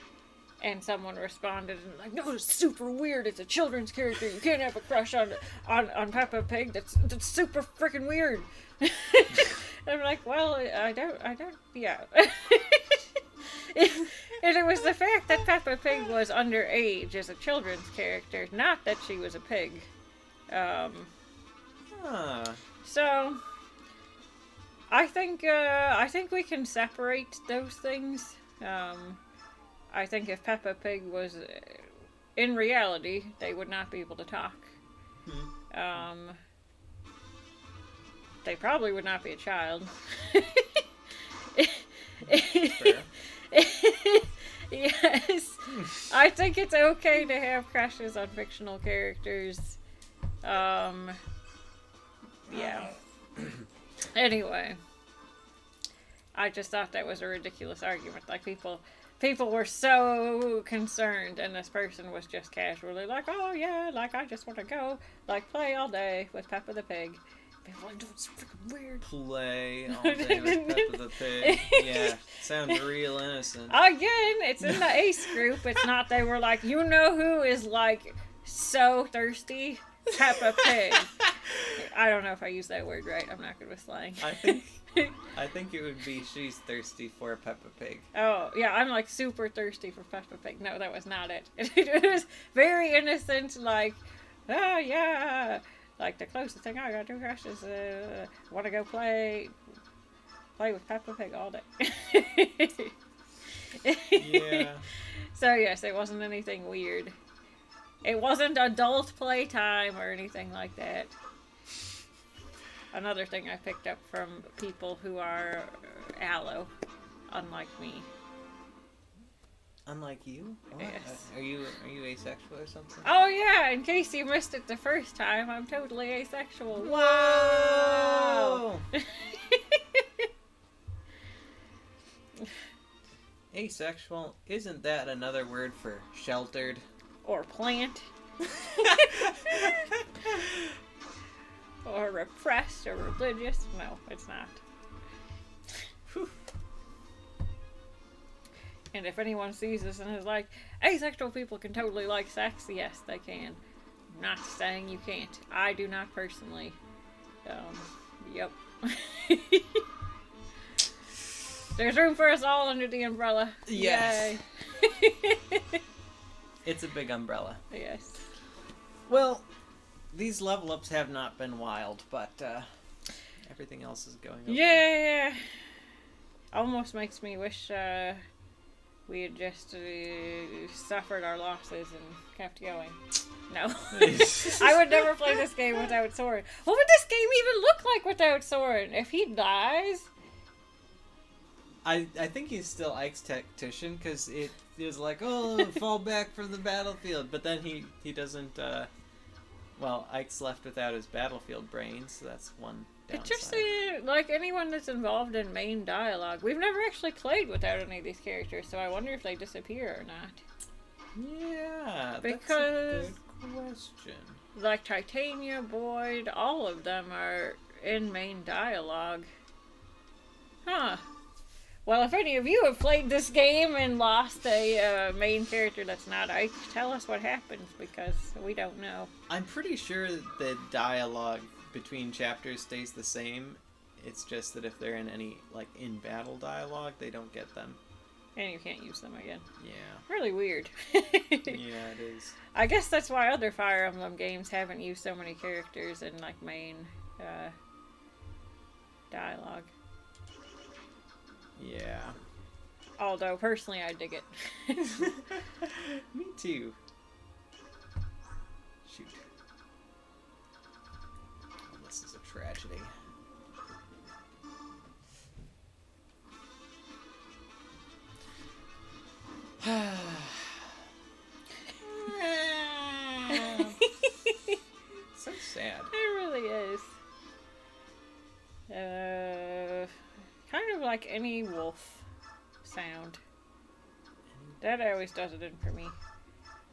And someone responded and like, "No, it's super weird. It's a children's character. You can't have a crush on Peppa Pig. That's super freaking weird." And I'm like, well, I don't, yeah. And it was the fact that Peppa Pig was underage as a children's character, not that she was a pig. So, I think we can separate those things. I think if Peppa Pig was in reality, they would not be able to talk. They probably would not be a child. Yes. I think it's okay to have crushes on fictional characters. Yeah. Anyway. I just thought that was a ridiculous argument. Like, people were so concerned, and this person was just casually like, oh yeah, like, I just want to go, like, play all day with Peppa the Pig. People are like, it's freaking weird. Play all day with Peppa the Pig. Yeah, sounds real innocent. Again, it's in the Ace group. It's not they were like, you know who is, like, so thirsty? Peppa Pig. I don't know if I used that word right. I'm not good with slang. I think it would be she's thirsty for Peppa Pig. Oh, yeah, I'm like super thirsty for Peppa Pig. No, that was not it. It was very innocent, like, oh yeah. Like, the closest thing I got to crush is, want to go play with Peppa Pig all day. Yeah. So, yes, it wasn't anything weird. It wasn't adult playtime or anything like that. Another thing I picked up from people who are allo, unlike me. Unlike you? What? Yes. Are you asexual or something? Oh yeah, in case you missed it the first time, I'm totally asexual. Whoa! Asexual, isn't that another word for sheltered? Or plant. Or repressed or religious. No, it's not. And if anyone sees this and is like, asexual people can totally like sex, yes, they can. I'm not saying you can't. I do not personally. Yep. There's room for us all under the umbrella. Yes. Yay. It's a big umbrella. Yes. Well, these level ups have not been wild, but everything else is going okay. Yeah. Almost makes me wish we had just suffered our losses and kept going. No. I would never play this game without Soren. What would this game even look like without Soren? If he dies? I think he's still Ike's tactician, because it is like, oh, fall back from the battlefield. But then he doesn't, well, Ike's left without his battlefield brain, so that's one downside. It's just like anyone that's involved in main dialogue. We've never actually played without any of these characters, so I wonder if they disappear or not. Yeah, Because, that's a good question. like, Titania, Boyd, all of them are in main dialogue. Huh. Well, if any of you have played this game and lost a main character that's not Ike, tell us what happens, because we don't know. I'm pretty sure the dialogue between chapters stays the same. It's just that if they're in any, like, in-battle dialogue, they don't get them. And you can't use them again. Yeah. Really weird. Yeah, it is. I guess that's why other Fire Emblem games haven't used so many characters in, like, main dialogue. Yeah. Although, personally, I dig it. Me too. Shoot. Oh, this is a tragedy. So sad. It really is. Kind of like any wolf sound. That always does it in for me.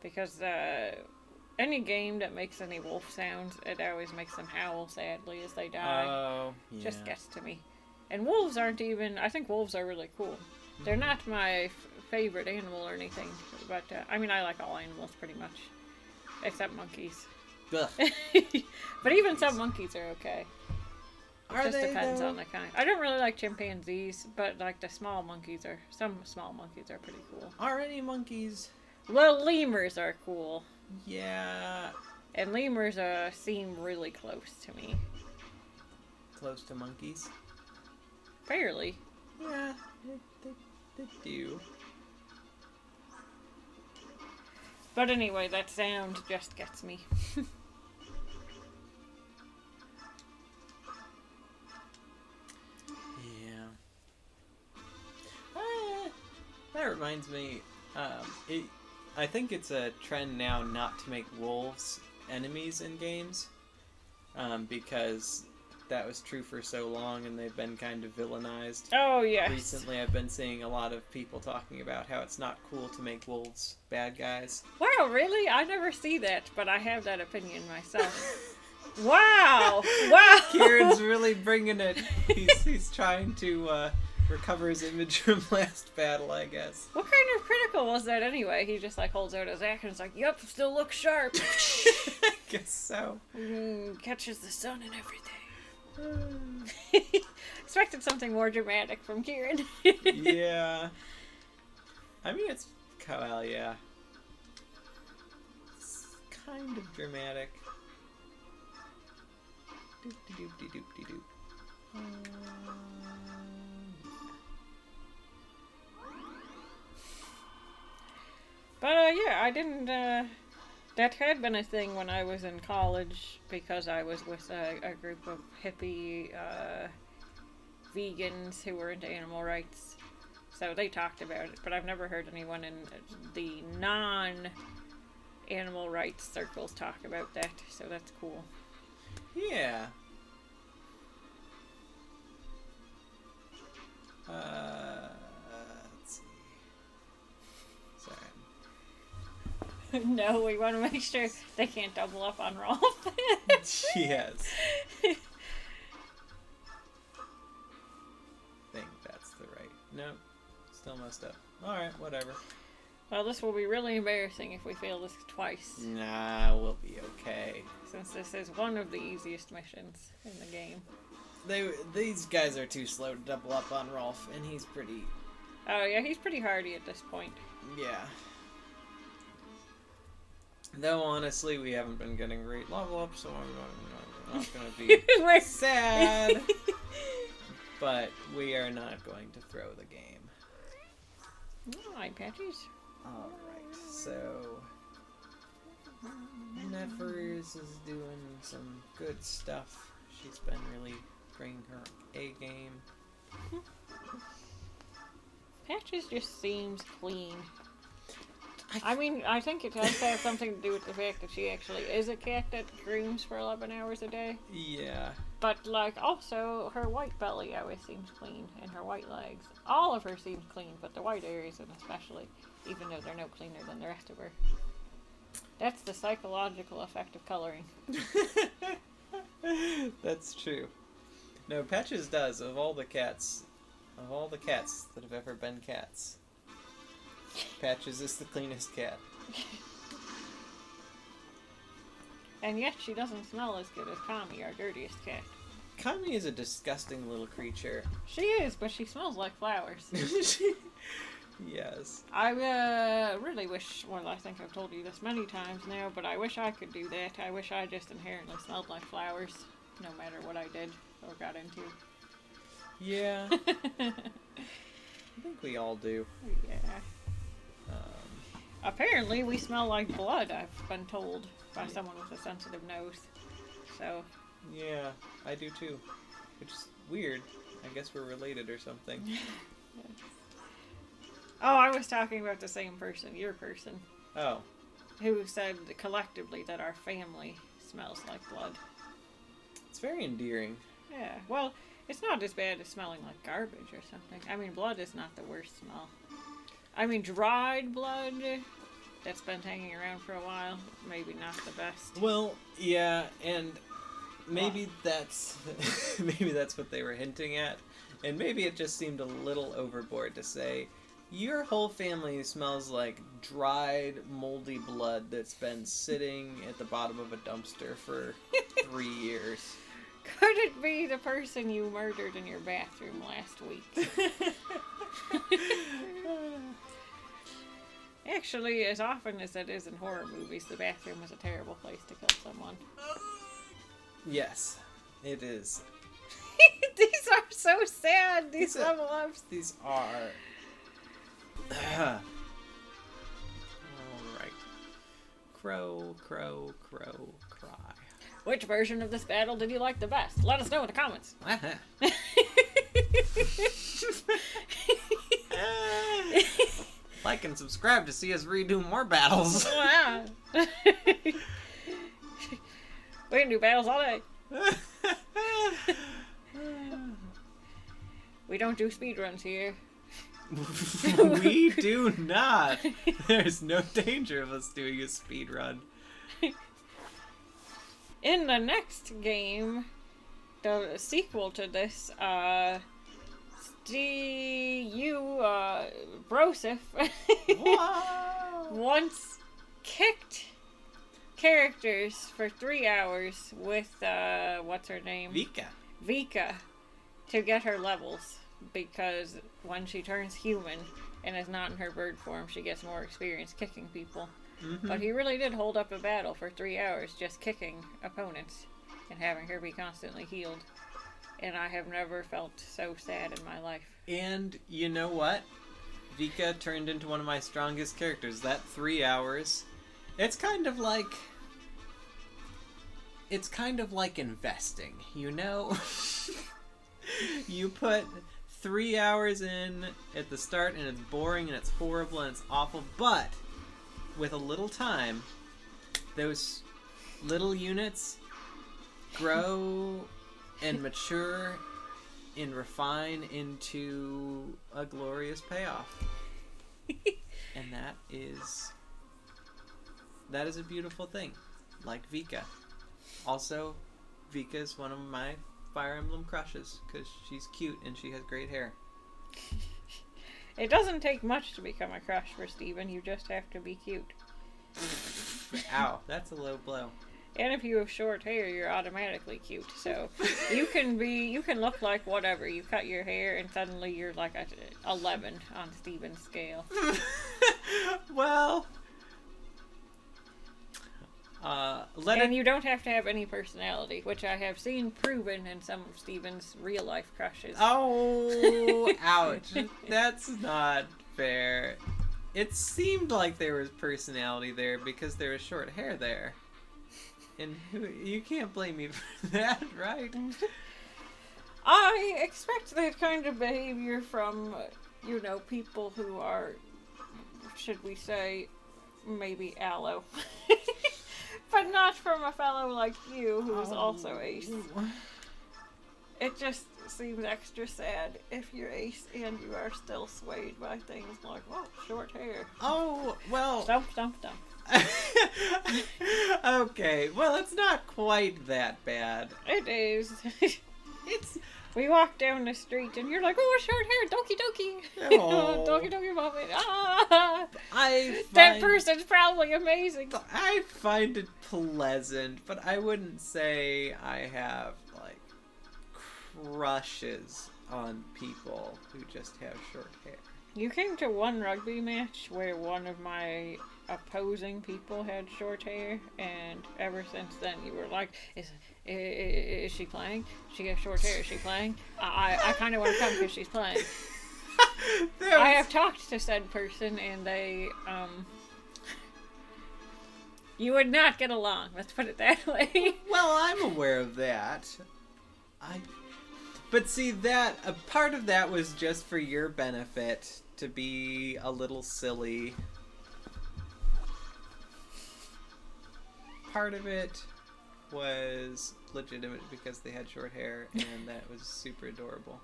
Because any game that makes any wolf sounds, it always makes them howl sadly as they die. Oh, yeah. Just gets to me. And wolves aren't even... I think wolves are really cool. They're not my favorite animal or anything. But, I mean, I like all animals pretty much. Except monkeys. Ugh. But even some monkeys are okay. It Are just they, depends though? on the kind. I don't really like chimpanzees, but like the small monkeys are... Some small monkeys are pretty cool. Are any monkeys? Well, lemurs are cool. Yeah. And lemurs seem really close to me. Close to monkeys? Fairly. Yeah, they do. But anyway, that sound just gets me. Yeah. That reminds me, I think it's a trend now not to make wolves enemies in games, because that was true for so long and they've been kind of villainized. Oh, yes. Recently I've been seeing a lot of people talking about how it's not cool to make wolves bad guys. Wow, really? I never see that, but I have that opinion myself. Wow! Wow! Kieran's really bringing it. He's trying to recover his image from last battle, I guess. What kind of critical was that anyway? He just like holds out his axe and is like, "Yep, still looks sharp." I guess so. Catches the sun and everything. Expected something more dramatic from Kieran. Yeah. I mean, it's yeah. It's kind of dramatic. Doop-de-doop-de-doop-de-doop. But yeah, I didn't. That had been a thing when I was in college because I was with a group of hippie vegans who were into animal rights. So they talked about it, but I've never heard anyone in the non-animal rights circles talk about that. So that's cool. Yeah. Let's see. Sorry. No, we want to make sure they can't double up on Rolf. Yes. I think that's the right. Nope. Still messed up. Alright, whatever. Well, this will be really embarrassing if we fail this twice. Nah, we'll be okay. Since this is one of the easiest missions in the game. These guys are too slow to double up on Rolf, and he's pretty... Oh yeah, he's pretty hardy at this point. Yeah. Though, honestly, we haven't been getting great level up, so I'm not going to be sad. But we are not going to throw the game. Alright, Patches. Alright, so... Nefers is doing some good stuff. She's been really bringing her A game. Patches just seems clean. I mean, I think it does have something to do with the fact that she actually is a cat that grooms for 11 hours a day. Yeah. But, like, also, her white belly always seems clean, and her white legs. All of her seems clean, but the white areas, and especially, even though they're no cleaner than the rest of her. That's the psychological effect of coloring. That's true. No, Patches does, of all the cats that have ever been cats, Patches is the cleanest cat. And yet she doesn't smell as good as Kami, our dirtiest cat. Kami is a disgusting little creature. She is, but she smells like flowers. Yes. I really wish, well, I think I've told you this many times now, but I wish I could do that. I wish I just inherently smelled like flowers, no matter what I did or got into. Yeah. I think we all do. Yeah. Apparently, we smell like blood, I've been told by someone with a sensitive nose. So. Yeah, I do too. Which is weird. I guess we're related or something. Oh, I was talking about the same person, your person. Oh. Who said collectively that our family smells like blood. It's very endearing. Yeah, well, it's not as bad as smelling like garbage or something. I mean, blood is not the worst smell. I mean, dried blood that's been hanging around for a while, maybe not the best. Well, yeah, and maybe that's what they were hinting at, and maybe it just seemed a little overboard to say, your whole family smells like dried, moldy blood that's been sitting at the bottom of a dumpster for 3 years. Could it be the person you murdered in your bathroom last week? Actually, as often as it is in horror movies, the bathroom is a terrible place to kill someone. Yes, it is. These are so sad, these level ups. These are... Alright. Crow, crow, crow, cry. Which version of this battle did you like the best? Let us know in the comments. Like and subscribe to see us redo more battles. Wow. We can do battles all day. We don't do speedruns here. We do not. There's no danger of us doing a speed run. In the next game, the sequel to this, Broseph once kicked characters for 3 hours with, what's her name? Vika, to get her levels, because when she turns human and is not in her bird form, she gets more experience kicking people. Mm-hmm. But he really did hold up a battle for 3 hours just kicking opponents and having her be constantly healed. And I have never felt so sad in my life. And you know what? Vika turned into one of my strongest characters. That 3 hours, it's kind of like investing, you know? You put 3 hours in at the start and it's boring and it's horrible and it's awful, but with a little time, those little units grow and mature and refine into a glorious payoff. And that is a beautiful thing. Like Vika. Also, Vika is one of my Fire Emblem crushes because she's cute and she has great hair. It doesn't take much to become a crush for Steven, you just have to be cute. Ow, that's a low blow. And if you have short hair, you're automatically cute. So you can look like whatever. You cut your hair and suddenly you're like a 11 on Steven's scale. Well, and you don't have to have any personality, which I have seen proven in some of Steven's real life crushes. Oh, ouch. That's not fair. It seemed like there was personality there because there was short hair there. And you can't blame me for that, right? I expect that kind of behavior from, people who are, should we say, maybe aloe. But not from a fellow like you, who is also ace. It just seems extra sad if you're ace and you are still swayed by things like, short hair. Oh, well... Stump, stump, stump. Okay, well, it's not quite that bad. It is. It's... We walk down the street and you're like, short hair, doki doki. Oh. Doki doki moment. Ah! That person's probably amazing. I find it pleasant, but I wouldn't say I have, crushes on people who just have short hair. You came to one rugby match where one of my opposing people had short hair, and ever since then you were like, is she playing? She has short hair. Is she playing? I kind of want to come because she's playing. I have talked to said person, and they, you would not get along. Let's put it that way. Well, I'm aware of that. But see, that a part of that was just for your benefit, to be a little silly. Part of it was legitimate because they had short hair, and that was super adorable.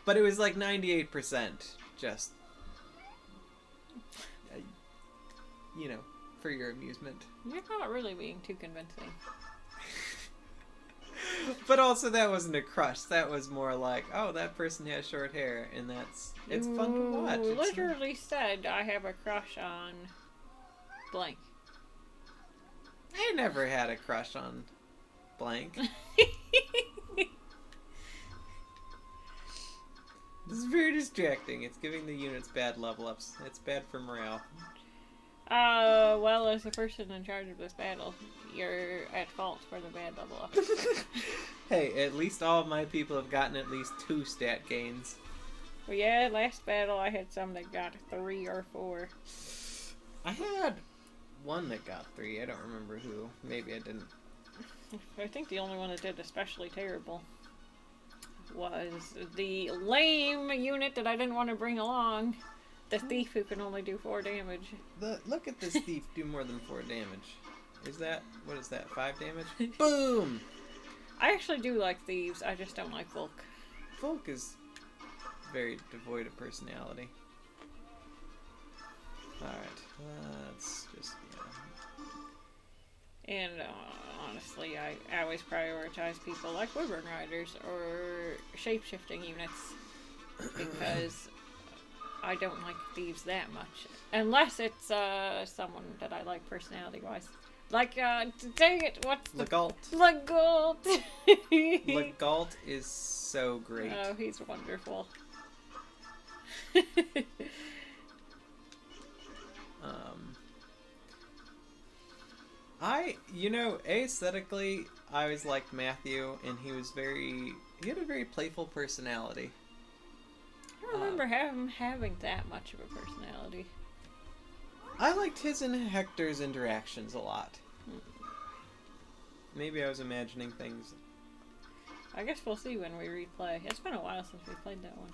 But it was like 98% just, for your amusement. You're not really being too convincing. But also, that wasn't a crush. That was more like, that person has short hair, and it's fun to watch. You literally said, I have a crush on blank. I never had a crush on blank. This is very distracting. It's giving the units bad level ups. It's bad for morale. Well, as the person in charge of this battle, you're at fault for the bad level up. Hey, at least all of my people have gotten at least 2 stat gains. Well, yeah, last battle I had some that got 3 or 4. I had one that got 3. I don't remember who. Maybe I didn't. I think the only one that did especially terrible was the lame unit that I didn't want to bring along. The thief who can only do 4 damage. Look at this thief do more than 4 damage. What is that, 5 damage? Boom! I actually do like thieves, I just don't like Volk. Volk is very devoid of personality. Alright, let's just, And honestly, I always prioritize people like Wyvern Riders or shape-shifting units because I don't like thieves that much. Unless it's someone that I like personality-wise. Like, dang it, what's the... Laguz. Laguz! Laguz is so great. Oh, he's wonderful. Aesthetically, I always liked Matthew, and he had a very playful personality. I don't remember him having that much of a personality. I liked his and Hector's interactions a lot. Maybe I was imagining things. I guess we'll see when we replay. It's been a while since we played that one.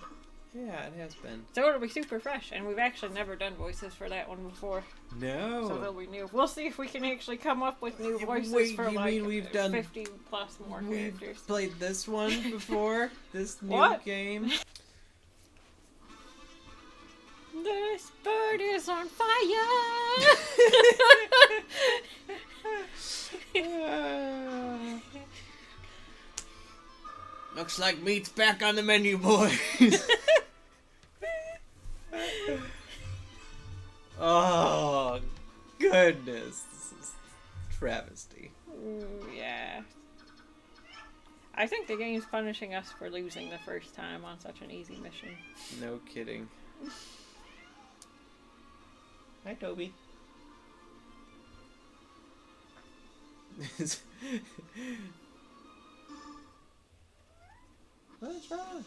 Yeah, it has been. So it'll be super fresh, and we've actually never done voices for that one before. No. So they'll be new. We'll see if we can actually come up with new voices for you like mean we've done 50 plus more We've characters. played this one before? This new What? game? This bird is on fire! Looks like meat's back on the menu, boys. Oh, goodness. This is travesty. Yeah. I think the game's punishing us for losing the first time on such an easy mission. No kidding. Hi, Toby. What's wrong?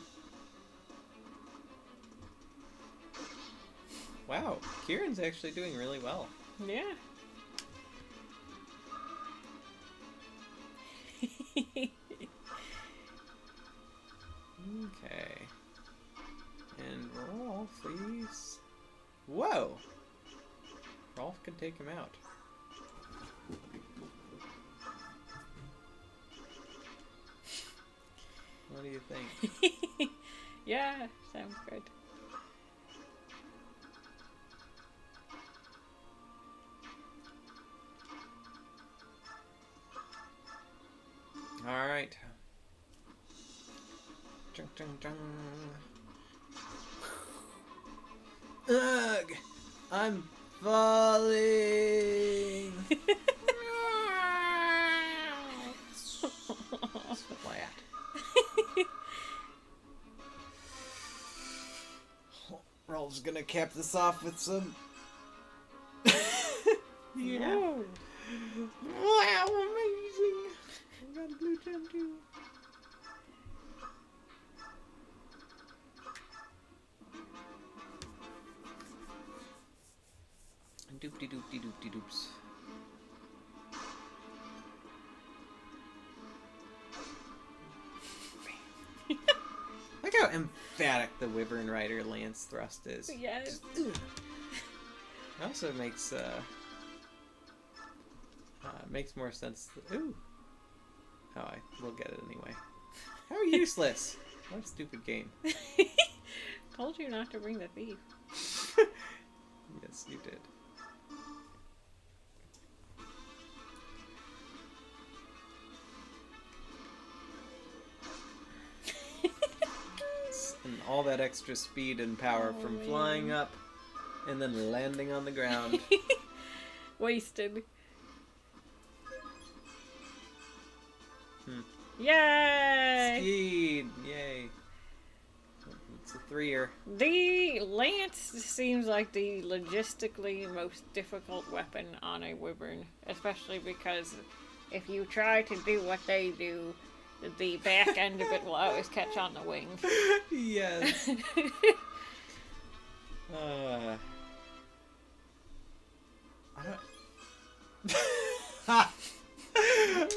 Wow, Kieran's actually doing really well. Yeah. Okay. And Rolf, please. Whoa! Rolf can take him out. What do you think? Yeah, sounds good. Alright. Chung, chung, chung. Ugh! I'm falling! Splat. Rolf's gonna cap this off with some... Yeah. Ooh. Wow, amazing! I got a blue gem too. Doopty doopty doopty doops. Look how emphatic the Wyvern Rider Lance thrust is. Yes. It also makes more sense. Ooh. Oh, I will get it anyway. How useless! What a stupid game. Told you not to bring the thief. Yes, you did. And all that extra speed and power from flying up and then landing on the ground. Wasted. Hmm. Yay! Speed! Yay. It's a 3-er. The lance seems like the logistically most difficult weapon on a wyvern, especially because if you try to do what they do, the back end of it will always catch on the wing. Yes. I don't...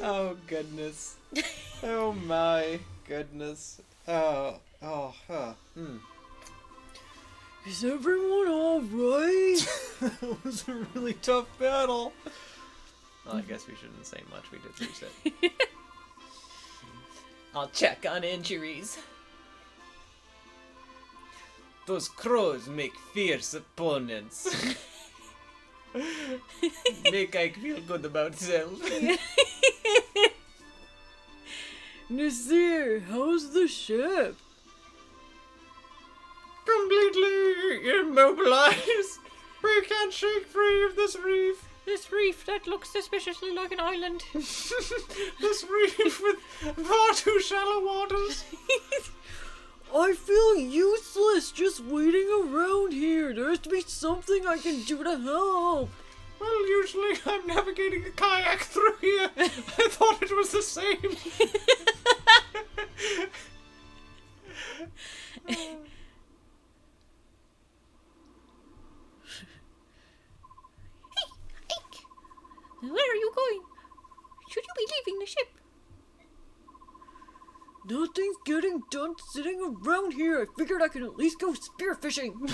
Oh, goodness. Oh, my goodness. Is everyone alright? That was a really tough battle. Well, I guess we shouldn't say much. We did reset. I'll check on injuries. Those crows make fierce opponents. Make I feel good about self. Nasir, how's the ship? Completely immobilized. We can't shake free of this reef. This reef that looks suspiciously like an island. This reef with far too shallow waters. I feel useless just waiting around here. There has to be something I can do to help. Well, usually I'm navigating a kayak through here. I thought it was the same. Where are you going? Should you be leaving the ship? Nothing's getting done sitting around here. I figured I could at least go spearfishing.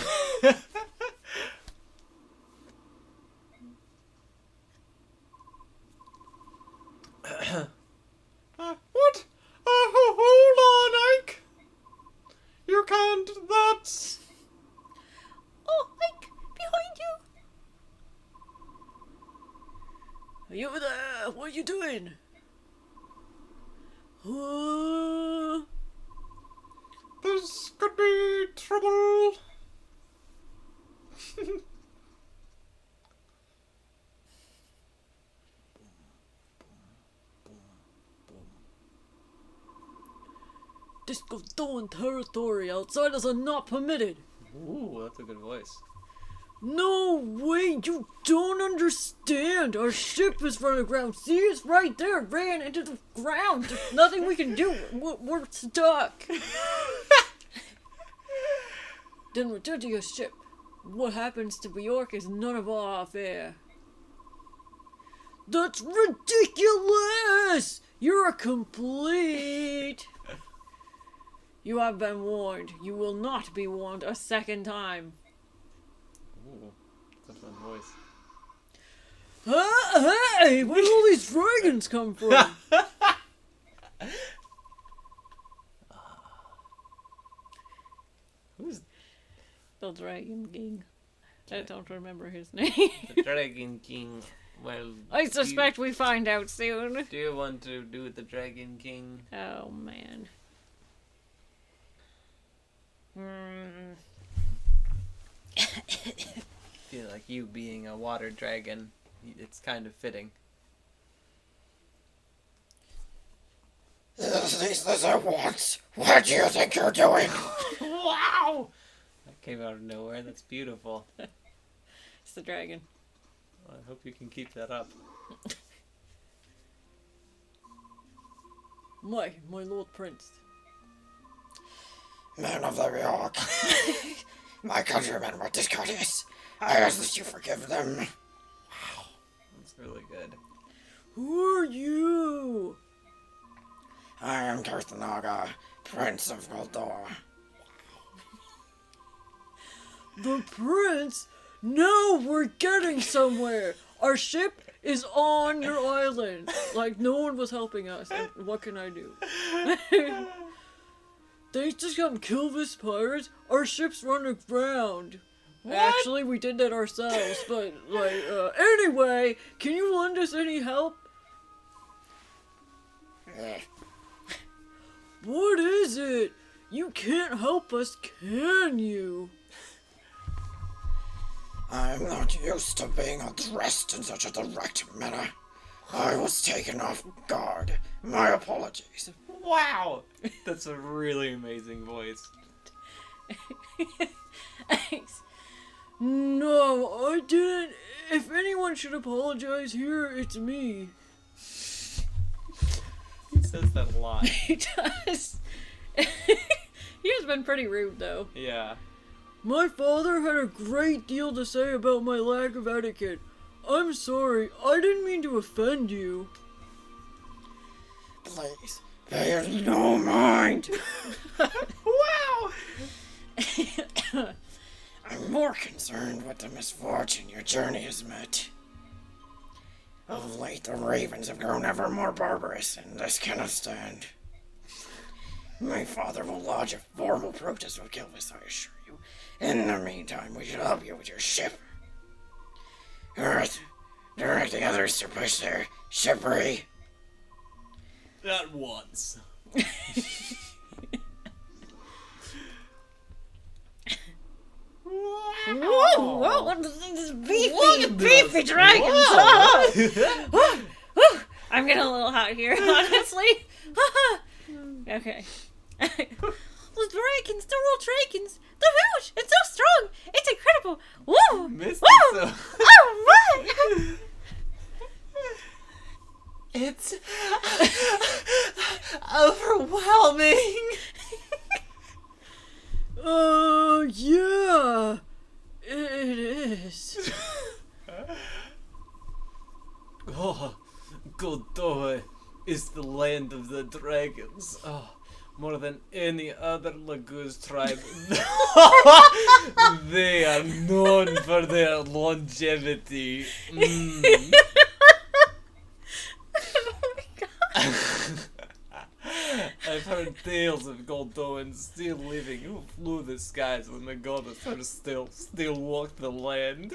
What? Hold on, Ike. You can't. That's. Oh, Ike, behind you. Are you there? What are you doing? This could be trouble. Disco Dawn territory. Outsiders are not permitted. Ooh, that's a good voice. No way, you don't understand. Our ship is run aground. See, it's right there. Ran into the ground. There's nothing we can do. We're stuck. Then return to your ship. What happens to Bjork is none of our affair. That's ridiculous! You're a complete... You have been warned. You will not be warned a second time. Ooh, that's a fun voice. Hey, where did all these dragons come from? Who's The Dragon King. I don't remember his name. the Dragon King? Well, I suspect we find out soon. Do you want to do the Dragon King? Oh, man. I feel like you being a water dragon, it's kind of fitting. This is at once. What do you think you're doing? Wow! That came out of nowhere. That's beautiful. It's the dragon. Well, I hope you can keep that up. My Lord Prince. Men of the York. My countrymen were discourteous. I ask that you forgive them. Wow, that's really good. Who are you? I am Karthanaga, Prince of Goldor. The Prince? No, we're getting somewhere. Our ship is on your island. Like, no one was helping us. And what can I do? They just got Kilvas pirates. Our ship's run aground. What? Actually, we did that ourselves. But, like, anyway, can you lend us any help? Eh, What is it? You can't help us, can you? I'm not used to being addressed in such a direct manner. I was taken off guard. My apologies. Wow! That's a really amazing voice. Thanks. No, I didn't. If anyone should apologize here, it's me. He says that a lot. He does. He has been pretty rude, though. Yeah. My father had a great deal to say about my lack of etiquette. I'm sorry, I didn't mean to offend you. Please, pay it no mind. Wow! I'm more concerned with the misfortune your journey has met. Of late, the ravens have grown ever more barbarous, and this cannot stand. My father will lodge a formal protest with Kilvas, I assure you. In the meantime, we shall help you with your ship. Earth, direct the others to push their shippery. At once. Whoa, what is this beefy dragons? Oh. I'm getting a little hot here, honestly. Okay. The dragons, the real dragons. They're huge. It's so strong. It's incredible. Whoa. Missed Whoa. it, so. Oh my. It's overwhelming. Yeah. It is. Oh, Goldoa is the land of the dragons. Oh, more than any other Laguz tribe. They are known for their longevity. Mm. I've heard tales of Goldoans still living who flew the skies when the goddess still walked the land.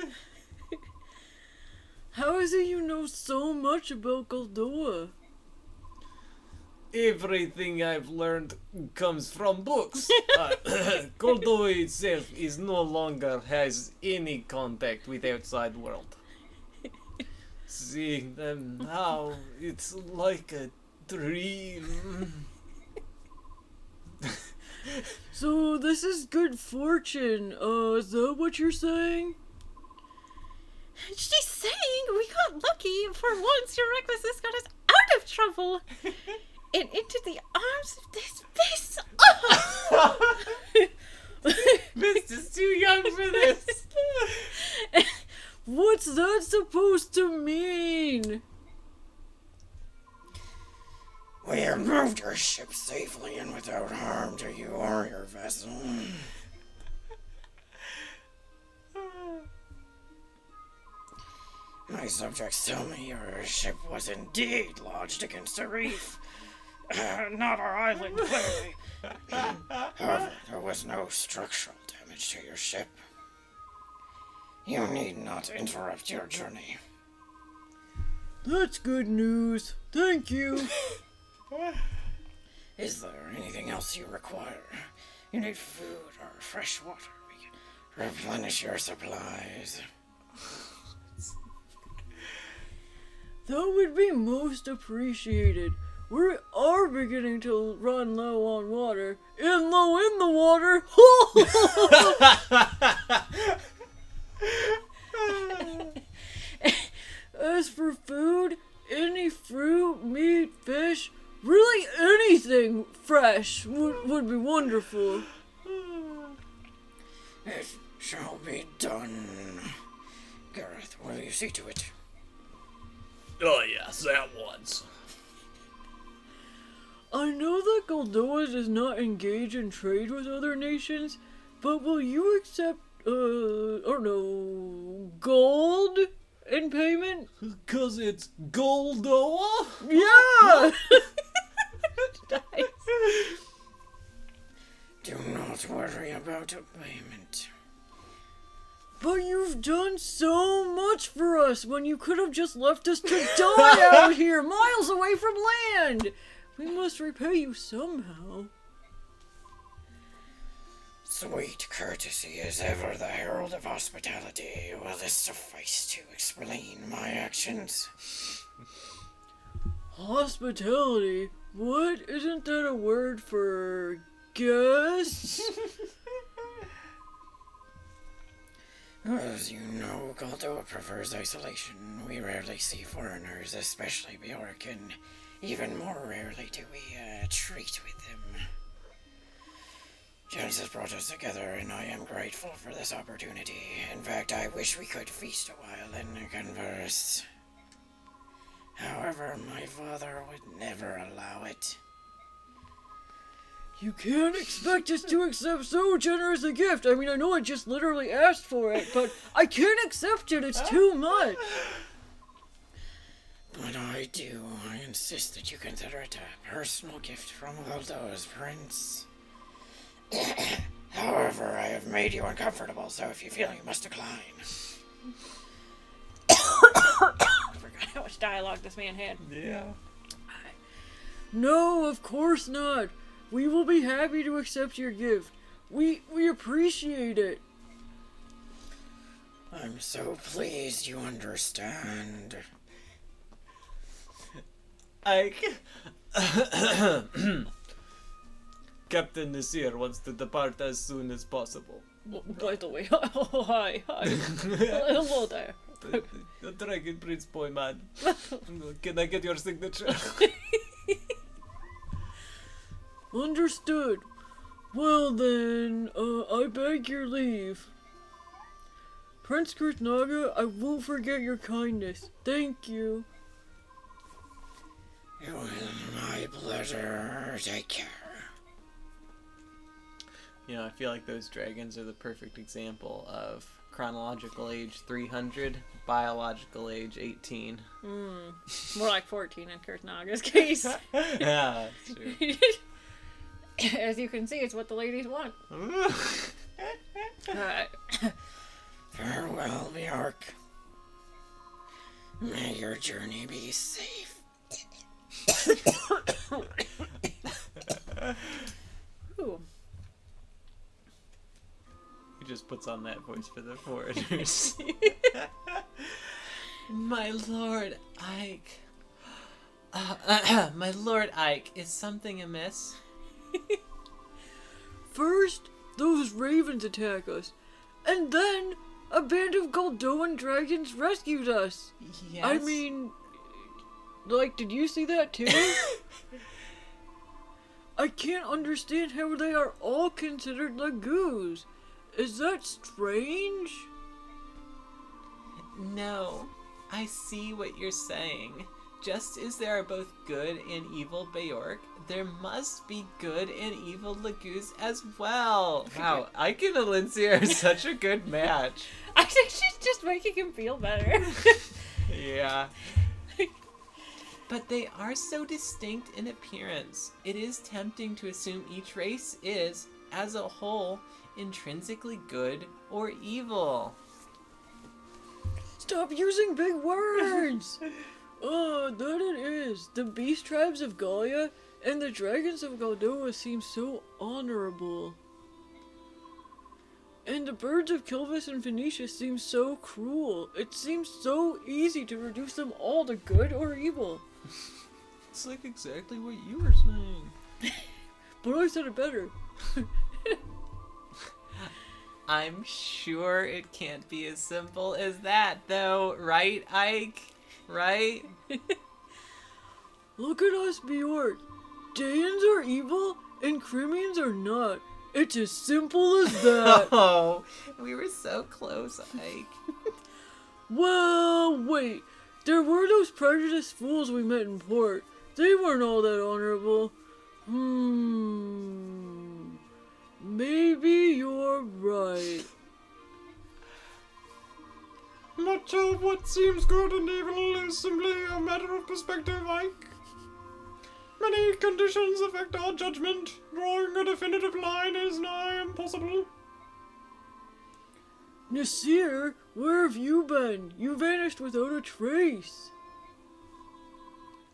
How is it you know so much about Goldoa? Everything I've learned comes from books. Goldoa itself is no longer has any contact with outside world. Seeing them now, it's like a dream. So this is good fortune. Is that what you're saying? She's saying we got lucky for once. Your recklessness got us out of trouble and into the arms of this beast. Oh. Mist is too young for this. What's that supposed to mean? We have moved your ship safely and without harm to you or your vessel. My subjects tell me your ship was indeed lodged against a reef. Not our island, clearly. However, there was no structural damage to your ship. You need not interrupt your journey. That's good news. Thank you. Is there anything else you require? You need food or fresh water. We can replenish your supplies. That would be most appreciated. We are beginning to run low on water. And low in the water. As for food, any fruit, meat, fish, really anything fresh would be wonderful. It shall be done. Gareth, will you see to it? Oh yes, at once. I know that Goldoa does not engage in trade with other nations, but will you accept, I don't know, gold in payment? 'Cause it's Goldoa? Yeah! Do not worry about a payment. But you've done so much for us when you could have just left us to die out here, miles away from land! We must repay you somehow. Sweet courtesy is ever the herald of hospitality. Will this suffice to explain my actions? Hospitality? What? Isn't that a word for guests? As you know, Goldoa prefers isolation. We rarely see foreigners, especially Bjork, and even more rarely do we treat with them. Chance has brought us together, and I am grateful for this opportunity. In fact, I wish we could feast a while and converse. However, my father would never allow it. You can't expect us to accept so generous a gift. I mean, I know I just literally asked for it, but I can't accept it. It's too much. But I do. I insist that you consider it a personal gift from Laguz, Prince. However, I have made you uncomfortable, so if you feel you must decline. I forgot how much dialogue this man had. Yeah. No, of course not. We will be happy to accept your gift. We appreciate it. I'm so pleased you understand. Captain Nasir wants to depart as soon as possible. By the way, oh, hi. Hello there. The Dragon Prince boy man. Can I get your signature? Understood. Well then, I beg your leave. Prince Kurtnaga, I won't forget your kindness. Thank you. It was my pleasure. Take care. You know, I feel like those dragons are the perfect example of chronological age 300, biological age 18. More like 14 in Kurtnaga's case. Yeah, that's true. As you can see, it's what the ladies want. Farewell, Bjork. May your journey be safe. Ooh. He just puts on that voice for the foreigners. My Lord Ike. My Lord Ike, is something amiss? First, those ravens attack us, and then a band of Goldoan dragons rescued us. Yes. I mean, like, did you see that too? I can't understand how they are all considered Laguz. Is that strange? No, I see what you're saying. Just as there are both good and evil Bjork, there must be good and evil Laguz as well. Wow, Ike and Alincia are such a good match. I think she's just making him feel better. Yeah. But they are so distinct in appearance. It is tempting to assume each race is, as a whole, intrinsically good or evil. Stop using big words! Oh, that it is. The beast tribes of Galia and the dragons of Goldoa seem so honorable. And the birds of Kilvas and Phoenicia seem so cruel. It seems so easy to reduce them all to good or evil. It's like exactly what you were saying. But I said it better. I'm sure it can't be as simple as that, though. Right, Ike? Right? Look at us, Bjork. Daeans are evil and Crimeans are not. It's as simple as that. Oh, we were so close, Ike. Well, wait. There were those prejudiced fools we met in port. They weren't all that honorable. Maybe you're right. Much of what seems good and evil is simply a matter of perspective, Ike. Many conditions affect our judgment. Drawing a definitive line is nigh impossible. Nasir, where have you been? You vanished without a trace.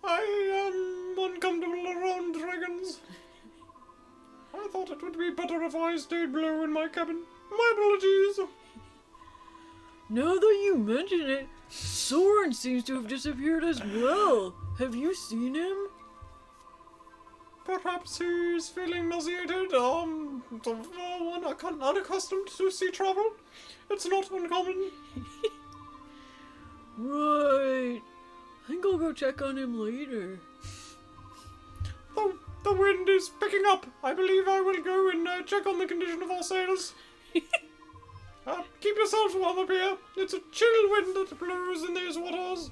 I am uncomfortable around dragons. I thought it would be better if I stayed below in my cabin. My apologies. Now that you mention it, Soren seems to have disappeared as well. Have you seen him? Perhaps he's feeling nauseated, unaccustomed to sea travel. It's not uncommon. Right. I think I'll go check on him later. The wind is picking up. I believe I will go and check on the condition of our sails. Keep yourselves warm up here. It's a chill wind that blows in these waters.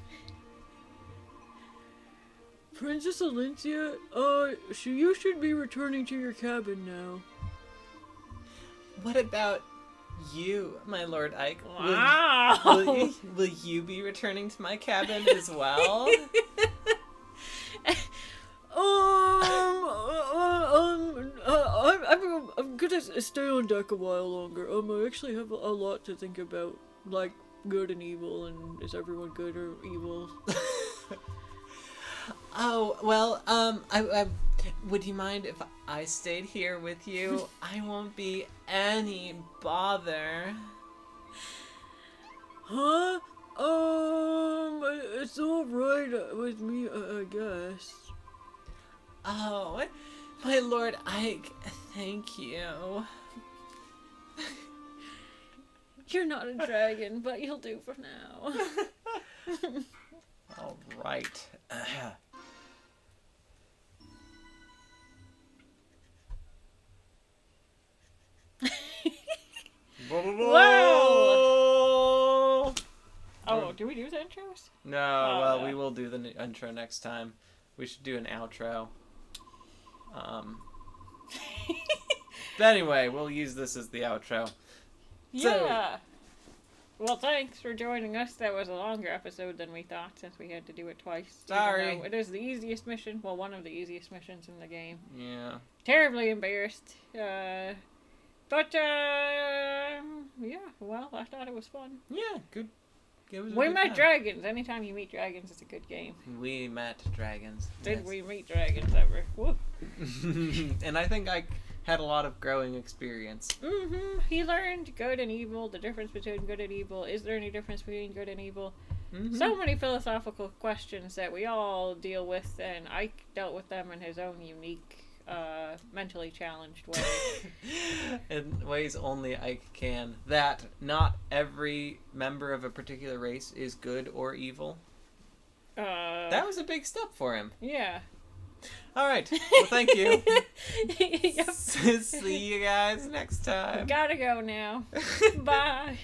Princess Alencia, you should be returning to your cabin now. What about you, my Lord Ike? Wow. Will you be returning to my cabin as well? I'm gonna stay on deck a while longer. I actually have a lot to think about, like good and evil, and is everyone good or evil? Oh, well, I would you mind if I stayed here with you? I won't be any bother. Huh? It's all right with me, I guess. Oh, my Lord Ike, thank you. You're not a dragon, but you'll do for now. All right. Well. Oh, do we do the intros? No, Oh, well, no. we will do the intro next time. We should do an outro. But anyway, we'll use this as the outro. Yeah. Well, thanks for joining us. That was a longer episode than we thought, since we had to do it twice. even Sorry. though it is the easiest mission. Well, one of the easiest missions in the game. Yeah. Terribly embarrassed. But yeah, well, I thought it was fun. Yeah, good. It was a We good met time. dragons. Anytime you meet dragons, it's a good game. We met dragons. Did yes. we meet dragons ever? Woo. And I think I had a lot of growing experience. Mm-hmm. He learned good and evil, the difference between good and evil. Is there any difference between good and evil? Mm-hmm. So many philosophical questions that we all deal with, and Ike dealt with them in his own unique, mentally challenged way. In ways only Ike can. That not every member of a particular race is good or evil. That was a big step for him. Yeah. All right. Well, thank you. Yep. See you guys next time. Gotta go now. Bye.